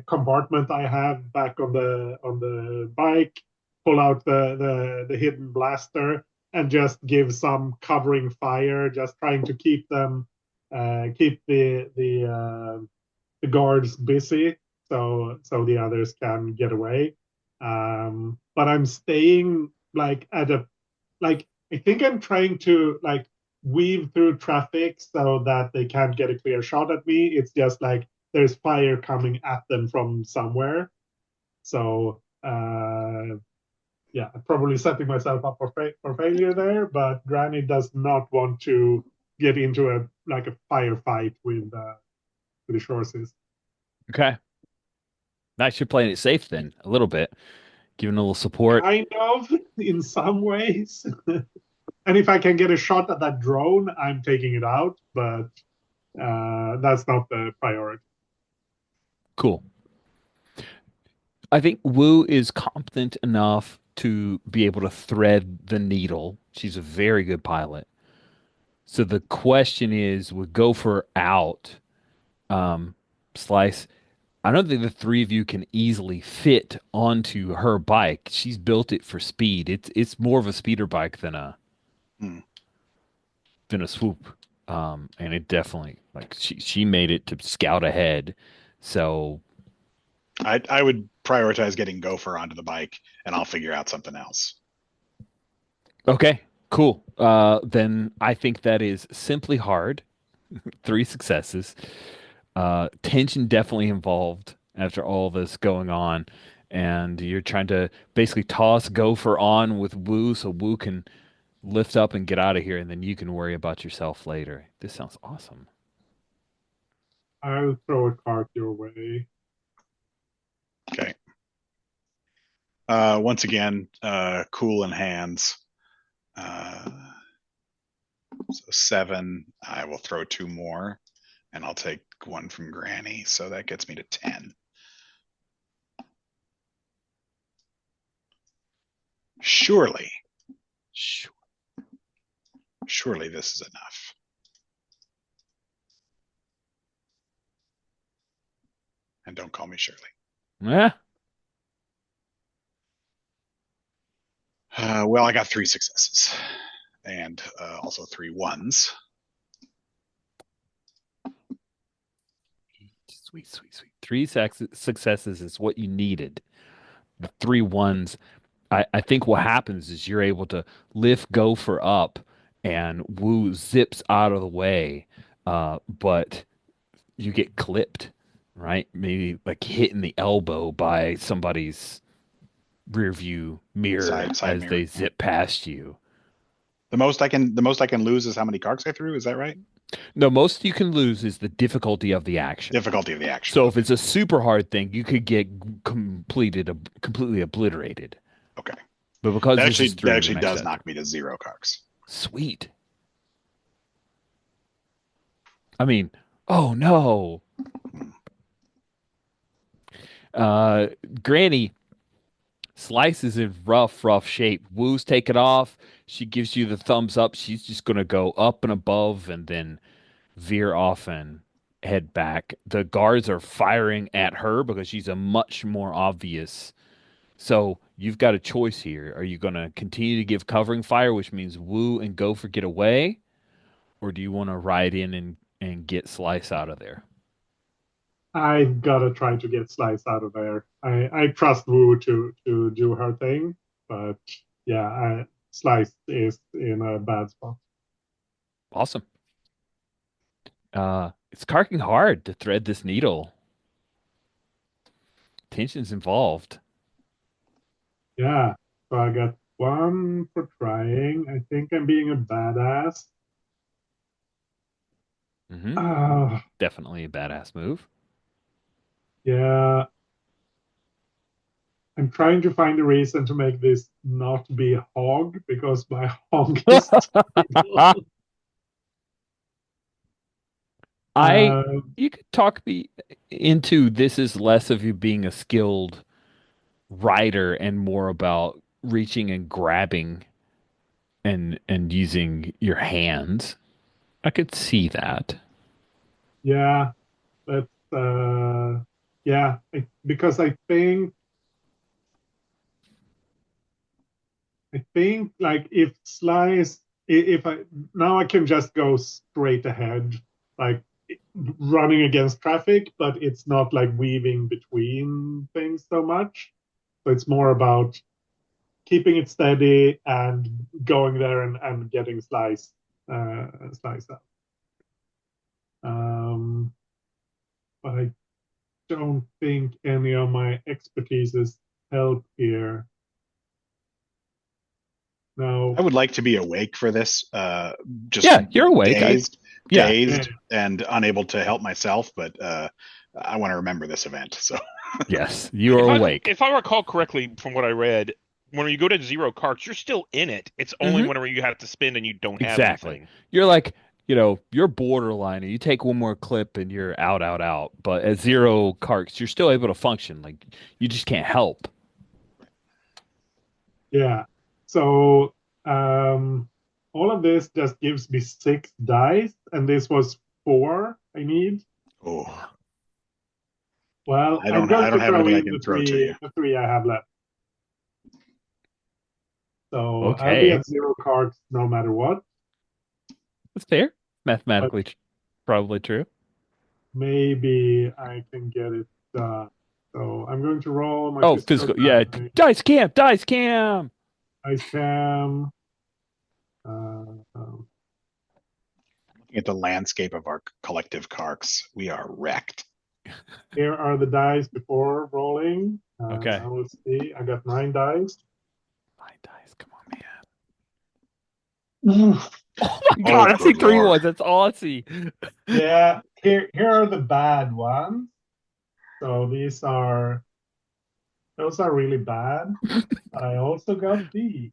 compartment I have back on the bike, pull out the hidden blaster, and just give some covering fire, just trying to keep them keep the guards busy, so the others can get away. But I'm staying like at a like I think I'm trying to like weave through traffic so that they can't get a clear shot at me. It's just like there's fire coming at them from somewhere. So yeah, I'm probably setting myself up for failure there. But Granny does not want to get into a like a firefight with the Shorses. Okay. Nice. You're playing it safe then, a little bit, giving a little support. Kind of in some ways. And if I can get a shot at that drone, I'm taking it out. But that's not the priority. Cool. I think Wu is competent enough to be able to thread the needle. She's a very good pilot. So the question is, would Gopher out, um, Slice? I don't think the three of you can easily fit onto her bike. She's built it for speed. It's more of a speeder bike hmm. than a swoop. And it definitely like she made it to scout ahead So, I would prioritize getting Gopher onto the bike, and I'll figure out something else. okay, cool. Then I think that is simply hard. Three successes. Tension definitely involved after all this going on. And you're trying to basically toss Gopher on with Woo so Woo can lift up and get out of here, and then you can worry about yourself later. This sounds awesome. I'll throw a cart your way. Okay. Once again, cool in hands. So 7. I will throw 2 more, and I'll take 1 from Granny. So that gets me to 10. Surely this is enough. And don't call me Shirley. Yeah. Well, I got 3 successes and also 3 ones. Sweet, sweet, sweet. Three successes is what you needed. The three ones, I think what happens is you're able to lift Gopher up and Woo zips out of the way. But you get clipped, right? Maybe like hit in the elbow by somebody's rear view mirror Side as mirror. they zip past you. The most I can lose is how many cards I threw. Is that right? No, most you can lose is the difficulty of the action. Difficulty of the action. So if it's a super hard thing, you could get completely obliterated. Okay. But because That this is three, actually we maxed does out. knock me to 0 cards. Sweet. I mean, oh no. Granny Slice is in rough shape. Woo's taken off. She gives you the thumbs up. She's just gonna go up and above and then veer off and head back. The guards are firing at her because she's a much more obvious. So you've got a choice here. Are you gonna continue to give covering fire, which means Woo and Gopher get away, or do you want to ride in and get Slice out of there? I gotta try to get Slice out of there. I trust Wu to do her thing, but yeah, Slice is in a bad spot. Awesome. It's carking hard to thread this needle. Tension's involved. Yeah, so I got 1 for trying. I think I'm being a badass. Hmm. Uh, Definitely a badass move. yeah, I'm trying to find a reason to make this not be hog because my hog is terrible. I Uh, You could talk me into this is less of you being a skilled rider and more about reaching and grabbing and using your hands. I could see that. yeah, that's yeah, because I think like if Slice, if I now I can just go straight ahead, like running against traffic, but it's not like weaving between things so much. So it's more about keeping it steady and going there and getting Slice out. Um, but I don't think any of my expertises help here. I No. would like to be awake for this, just Yeah, you're awake. Yeah. Yeah. dazed, and unable to help myself. But I want to remember this event. So Yes, you are awake. If I recall correctly from what I read, when you go to 0 carts, you're still in it. It's only Hmm. whenever you have to spend and you don't have Exactly. anything. You're like, you're borderline. You take one more clip and you're out. But at zero carts, you're still able to function. Like you just can't help. Yeah. So all of this just gives me 6 dice, and this was 4 I need. oh, Well, I I'm don't going to have throw anything I in can throw to you. the three I have left. So I'll be Okay, at 0 cards no matter what. that's fair. But Mathematically, probably true. maybe I can get it done. So I'm going to roll my Oh, physical physical. Yeah. die, Dice cam. Dice cam. ice cam. Um, Looking at the landscape of our collective carks, we are wrecked. Here are the dice before rolling. Okay. Let's see. I got 9 dice. 9 dice. Come on, man. Oof. Oh my Oh, God. I see good three lord. ones. That's all I see. Yeah, here are the bad ones. So those are really bad. I also got these.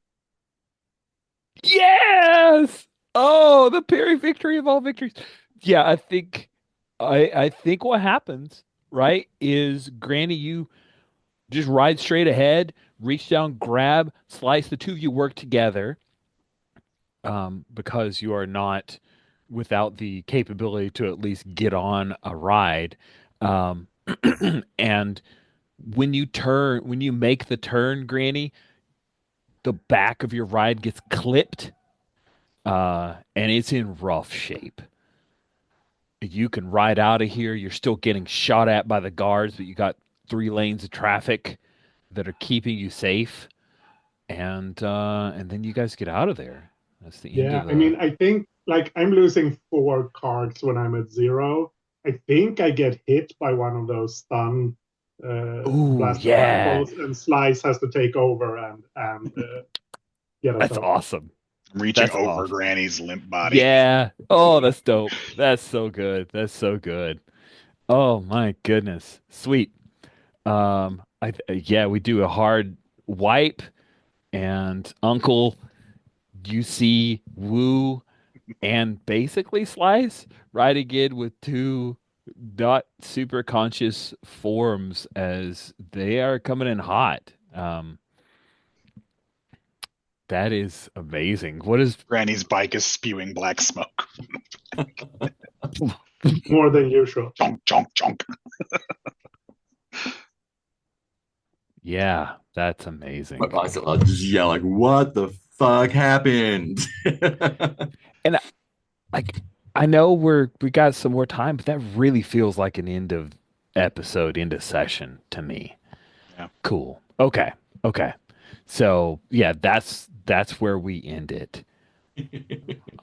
Yes. Oh, the Perry victory of all victories. Yeah, I think what happens, right, is Granny, you just ride straight ahead, reach down, grab, slice. The two of you work together, because you are not without the capability to at least get on a ride. Um, and when you make the turn, Granny, the back of your ride gets clipped, and it's in rough shape. You can ride out of here. You're still getting shot at by the guards, but you got 3 lanes of traffic that are keeping you safe, and then you guys get out of there. That's the end Yeah, of I the. mean, I think like I'm losing 4 cards when I'm at 0. I think I get hit by one of those stun Ooh, blaster yeah, rifles, and Slice has to take over and get us that's over. awesome. I'm reaching That's over awesome. Granny's limp body. Yeah. Oh, that's dope. That's so good. That's so good. Oh my goodness. Sweet. Yeah, we do a hard wipe, and Uncle, you see Woo and basically Slice riding in with two not super conscious forms as they are coming in hot. That is amazing. What is Granny's bike is spewing black smoke. More than usual. Chonk, chonk, chonk. Yeah, that's My amazing. boss, I'll just yell like, "What the fuck happened?" And like I know we got some more time, but that really feels like an end of episode, end of session to me. Yeah. Cool. Okay. Okay. So yeah, that's where we end it.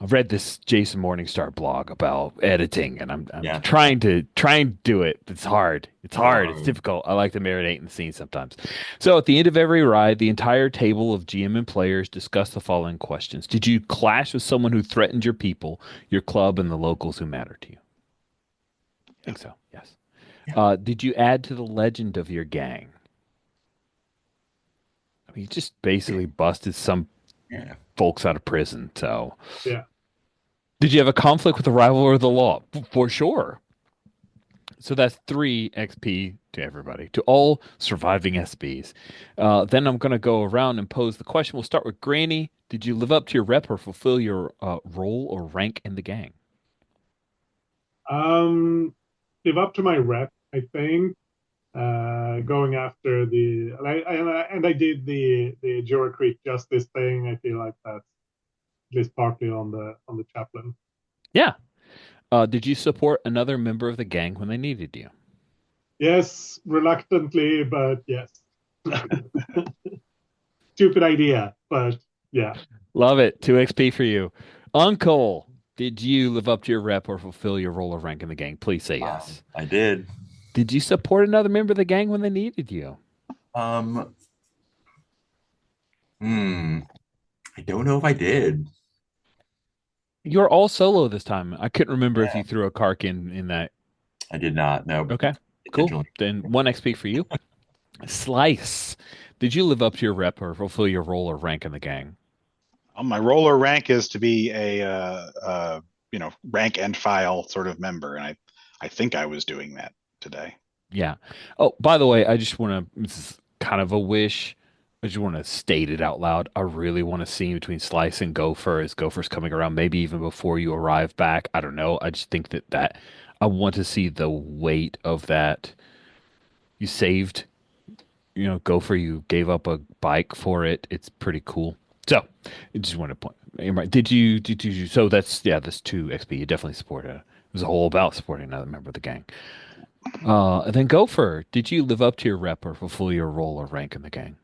I've read this Jason Morningstar blog about editing, and I'm Yeah, trying to do it. It's hard. It's so hard. It's hard. difficult. I like to marinate in the scene sometimes. So at the end of every ride, the entire table of GM and players discuss the following questions: Did you clash with someone who threatened your people, your club, and the locals who matter to you? I Yeah. think so. Yes. Yeah, Did you add to the legend of your gang? I mean, you just basically busted some yeah. folks out of prison. So, Yeah. did you have a conflict with the rival or the law? For sure. So that's 3 XP to everybody, to all surviving SBs. Then I'm going to go around and pose the question. We'll start with Granny. Did you live up to your rep or fulfill your role or rank in the gang? Um, Live up to my rep, I think. Going after and I did the Jura Creek Justice thing. I feel like that's at least partly on the chaplain. Yeah. Did you support another member of the gang when they needed you? Yes, reluctantly, but yes. Stupid idea, but yeah. Love it. 2 XP for you. Uncle, did you live up to your rep or fulfill your role or rank in the gang? Please say yes. I did. Did you support another member of the gang when they needed you? Um, hmm. I don't know if I did. You're all solo this time. I couldn't remember if Yeah, you threw a cark in that. I did not. No, Okay, cool. intentionally. Then 1 XP for you. Slice. Did you live up to your rep or fulfill your role or rank in the gang? My roller rank is to be a rank and file sort of member, and I think I was doing that today. Yeah. Oh, by the way, I just want to, this is kind of a wish. I just want to state it out loud. I really want to see between Slice and Gopher as Gopher's coming around, maybe even before you arrive back. I don't know. I just think that I want to see the weight of that. You saved, Gopher, you gave up a bike for it. It's pretty cool. So, I just want to point. Did you, so that's 2 XP. You definitely support a was all about supporting another member of the gang. And then Gopher, did you live up to your rep or fulfill your role or rank in the gang?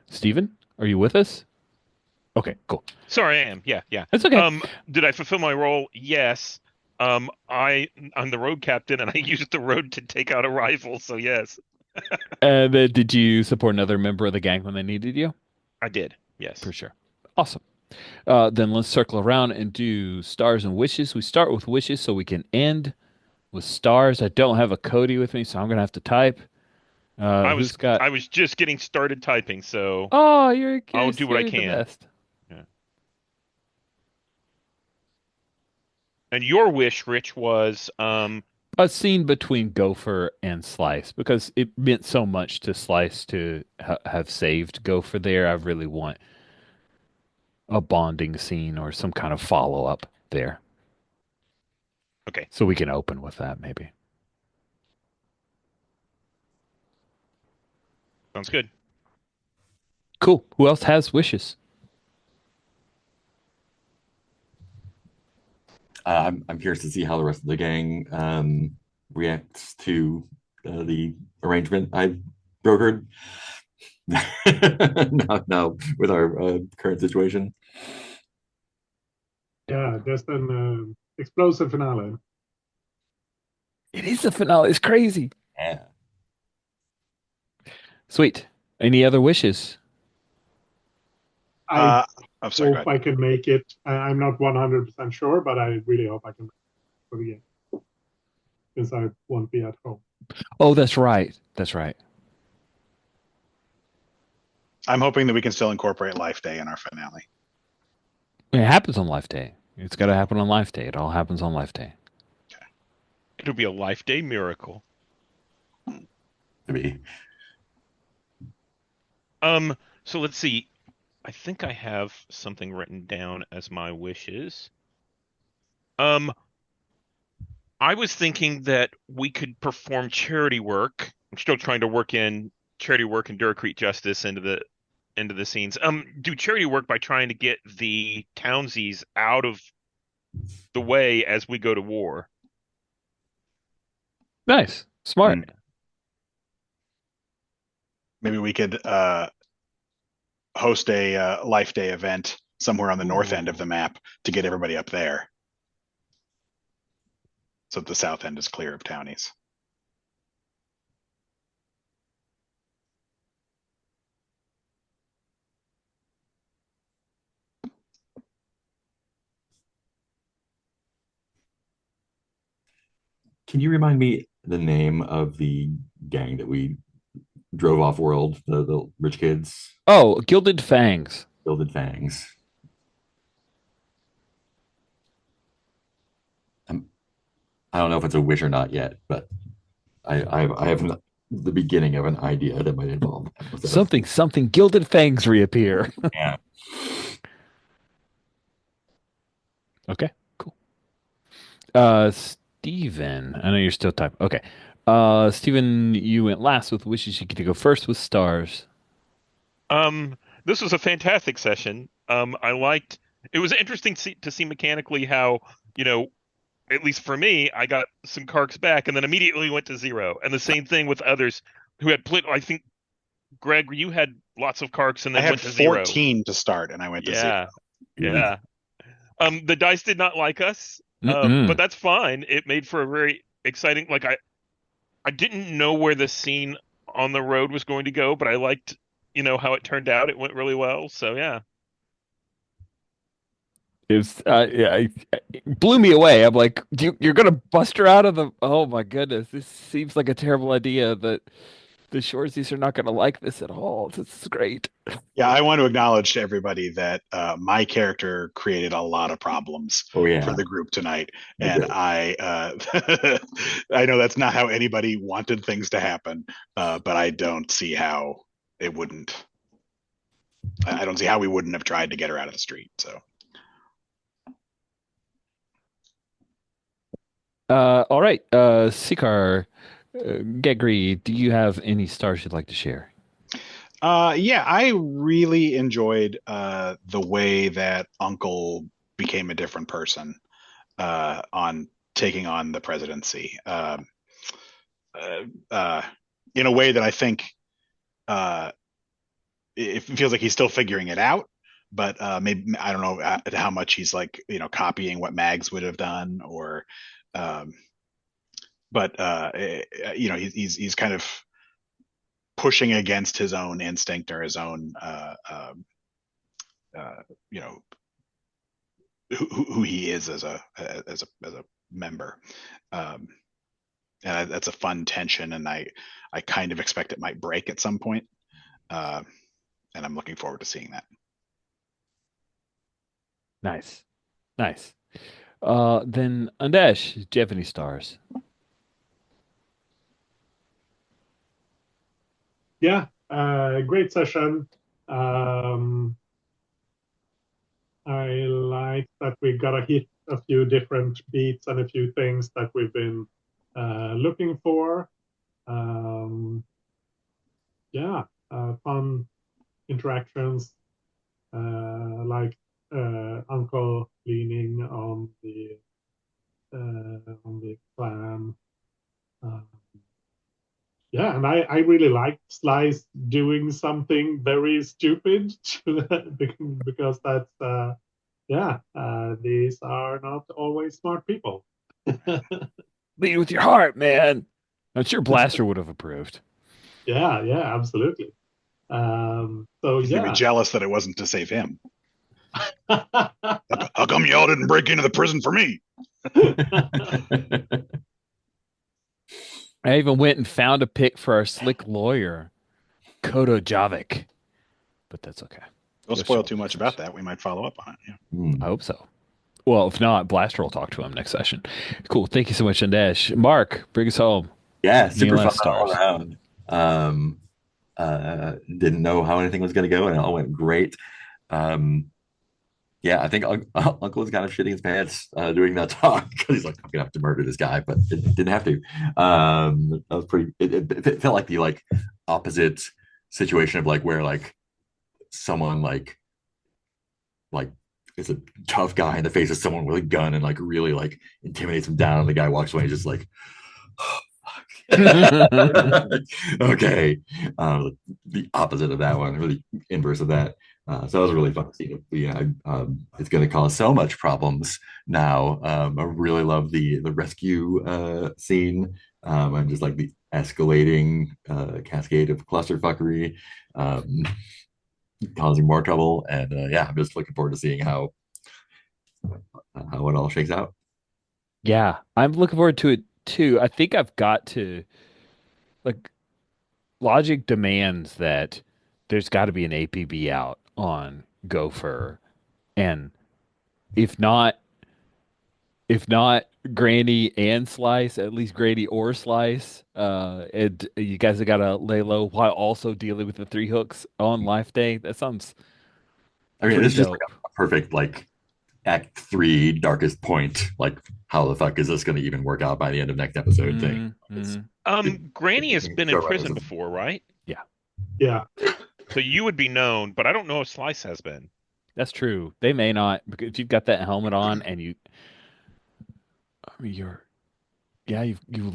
Steven, are you with us? Okay, cool. Sorry, I am. Yeah, yeah. That's okay. Did I fulfill my role? Yes. I'm the road captain, and I used the road to take out a rival. So yes, And then did you support another member of the gang when they needed you? I did. Yes. For sure. Awesome. Then let's circle around and do stars and wishes. We start with wishes so we can end with stars. I don't have a Cody with me, so I'm gonna have to type. Who's got? I was just getting started typing, so Oh, I'll do what I you're the can. best. Yeah. And your wish, Rich, was A scene between Gopher and Slice because it meant so much to Slice to have saved Gopher there. I really want a bonding scene or some kind of follow up there. okay. So we can open with that maybe. Sounds good. Cool. Who else has wishes? I'm curious to see how the rest of the gang reacts to the arrangement I've brokered. No, with our current situation. Yeah, just an explosive finale. It is a finale. It's crazy. Yeah. Sweet. Any other wishes? I I'm sorry, go hope ahead. I can make it. I'm not 100% sure, but I really hope I can make it for the game since I won't be at home. Oh, that's right. That's right. I'm hoping that we can still incorporate Life Day in our finale. It happens on Life Day. It's got to happen on Life Day. It all happens on Life Day. It'll be a life day miracle. To be. So let's see. I think I have something written down as my wishes. Um, I was thinking that we could perform charity work. I'm still trying to work in charity work and Duracrete Justice into the scenes. Do charity work by trying to get the townsies out of the way as we go to war. Nice. Smart. Mm. Maybe we could host a Life Day event somewhere on the north end of the map to get everybody up there, so that the south end is clear of townies. Can you remind me the name of the gang that we drove off world? The rich kids, Oh, Gilded Fangs. Gilded Fangs. I don't know if it's a wish or not yet, but I have the beginning of an idea that might involve Something Gilded Fangs reappear. Yeah. Okay, cool. Steven, I know you're still typing. Okay. Steven, you went last with wishes. You get to go first with stars. This was a fantastic session. I liked. It was interesting to see mechanically how, at least for me, I got some carks back and then immediately went to zero. And the same thing with others who had I think, Greg, you had lots of carks and I then had went to zero. 14 to start, and I went to zero. Yeah. The dice did not like us, Mm-mm. but that's fine. It made for a very exciting. Like I didn't know where the scene on the road was going to go, but I liked, how it turned out. It went really well. So yeah. Yeah, it blew me away. I'm like, you're gonna bust her out of the. Oh my goodness, this seems like a terrible idea. That the Shoresies are not gonna like this at all. This is great. Yeah, I want to acknowledge to everybody that my character created a lot of problems Oh yeah. for the group tonight, You and did. I know that's not how anybody wanted things to happen, but I don't see how it wouldn't. I don't see how we wouldn't have tried to get her out of the street. So All right. Sikar, Gegri, do you have any stars you'd like to share? yeah, I really enjoyed the way that Uncle became a different person on taking on the presidency in a way that I think it feels like he's still figuring it out. But maybe I don't know how much he's like copying what Mags would have done, or but he's kind of pushing against his own instinct or his own you know who he is as a member. And that's a fun tension, and I kind of expect it might break at some point, and I'm looking forward to seeing that. Nice. Nice. Then Andesh, do you have any stars? Yeah, great session. I like that we got to hit a few different beats and a few things that we've been looking for. Yeah, fun interactions, like Uncle leaning on the clan. Yeah, and I really liked Slice doing something very stupid because that's these are not always smart people. Lead with your heart, man. I'm sure Blaster would have approved. Yeah, absolutely. So He's gonna be yeah. jealous that it wasn't to save him. How come y'all didn't break into the prison for me? I even went and found a pick for our slick lawyer, Kodo Javik. But that's okay. Don't spoil too much about that. We might follow up on it. Yeah. I hope so. Well, if not, Blaster will talk to him next session. Cool. Thank you so much, Andesh. Mark, bring us home. Yeah, super fun stars. all around. Didn't know how anything was going to go, and it all went great. Yeah, I think Uncle was kind of shitting his pants doing that talk because he's like, I'm gonna have to murder this guy, but it didn't have to. That was pretty. It felt like the opposite situation of where someone is a tough guy in the face of someone with a gun and really intimidates him down, and the guy walks away and just like, oh, okay, the opposite of that one, or the inverse of that. So it was really fun to see. Yeah, it's going to cause so much problems now. I really love the rescue scene, and just the escalating cascade of clusterfuckery, causing more trouble. And yeah, I'm just looking forward to seeing how it all shakes out. Yeah, I'm looking forward to it too. I think I've got to logic demands that there's got to be an APB out on Gopher, and if not, Granny and Slice, at least Granny or Slice, and you guys have got to lay low while also dealing with the three hooks on Life Day. That sounds I mean, pretty it's just dope. a perfect Act 3 darkest point. How the fuck is this going to even work out by the end of next episode thing? Granny has been in prison before, right? Yeah. So you would be known, but I don't know if Slice has been. That's true. They may not, because if you've got that helmet on and you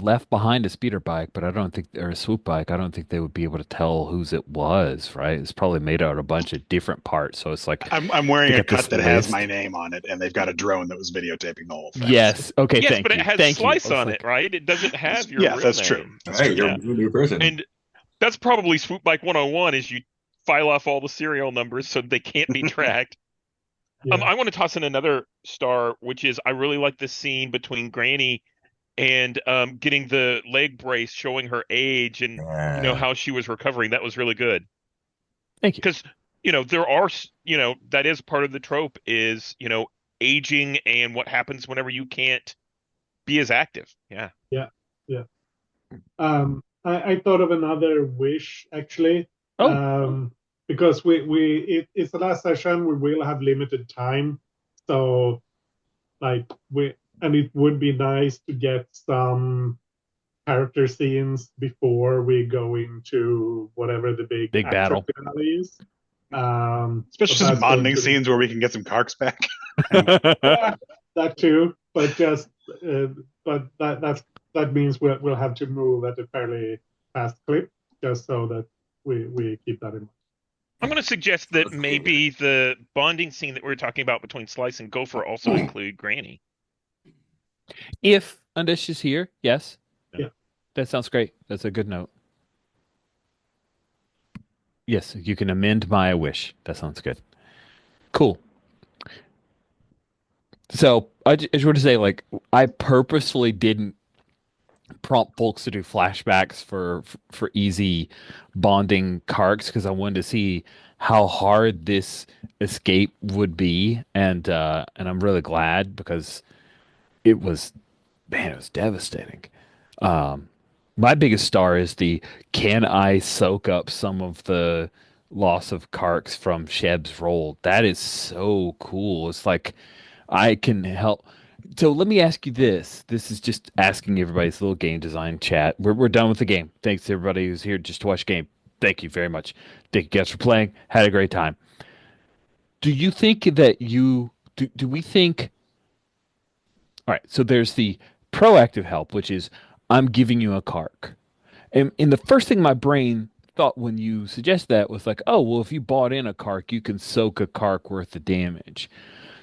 left behind a speeder bike, but I don't think, or a swoop bike. I don't think they would be able to tell whose it was, right? It's probably made out of a bunch of different parts. So it's like I'm wearing a cut that has my name on it, and they've got a drone that was videotaping the whole thing. Yes. Okay. Yes, thank but you. it has Thank Slice you. on it, right? It doesn't have your real that's name. true. That's right, true. you're a new person. And that's probably Swoop Bike 101 is you file off all the serial numbers so they can't be tracked. Yeah. I want to toss in another star, which is I really like this scene between Granny and getting the leg brace showing her age and how she was recovering. That was really good. Thank you. Because there are that is part of the trope is aging and what happens whenever you can't be as active. Yeah. I thought of another wish actually. Because it's the last session, we will have limited time, so and it would be nice to get some character scenes before we go into whatever the big battle finale is. Especially but some that's going bonding to scenes where we can get some carks back. yeah, that too. But just but that means we'll have to move at a fairly fast clip, just so that we keep that in mind. I'm going to suggest that maybe the bonding scene that we were talking about between Slice and Gopher also include Granny. If Undish is here, yes. Yeah. That sounds great. That's a good note. Yes, you can amend my wish. That sounds good. Cool. So I just want to say, like, I purposefully didn't prompt folks to do flashbacks for easy bonding carks because I wanted to see how hard this escape would be, and I'm really glad because it was, man, it was devastating. Um, my biggest star is the can I soak up some of the loss of Karks from Sheb's roll? That is so cool. It's like I can help. So let me ask you this. This is just asking everybody's little game design chat. We're done with the game. Thanks to everybody who's here just to watch the game. Thank you very much. Thank you guys for playing. Had a great time. Do you think that do we think all right, so there's the proactive help, which is I'm giving you a kark. And the first thing my brain thought when you suggest that was like, oh, well, if you bought in a kark, you can soak a kark worth of damage.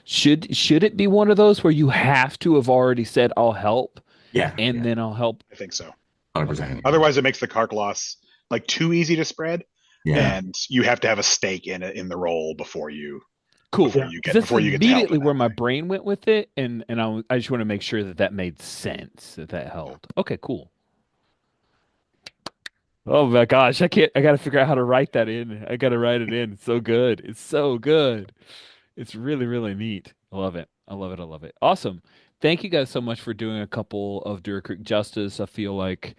Should it be one of those where you have to have already said I'll help Yeah. and then I'll help? I think so. 100%. Otherwise, it makes the cark loss like too easy to spread, Yeah. and you have to have a stake in the roll before you Cool. before you get That's before you get to help immediately in that where my way. brain went with it, and I just want to make sure that that made sense, that that held. Okay, cool. Oh my gosh, I can't. I got to figure out how to write that in. I got to write it in. It's so good. It's so good. It's really, really neat. I love it. I love it. I love it. Awesome. Thank you guys so much for doing a couple of Deer Creek Justice. I feel like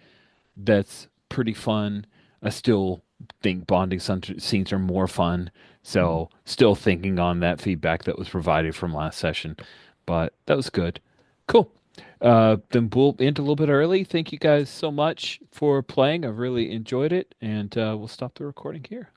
that's pretty fun. I still think bonding scenes are more fun. So still thinking on that feedback that was provided from last session, but that was good. Cool. Then we'll end a little bit early. Thank you guys so much for playing. I've really enjoyed it, and we'll stop the recording here.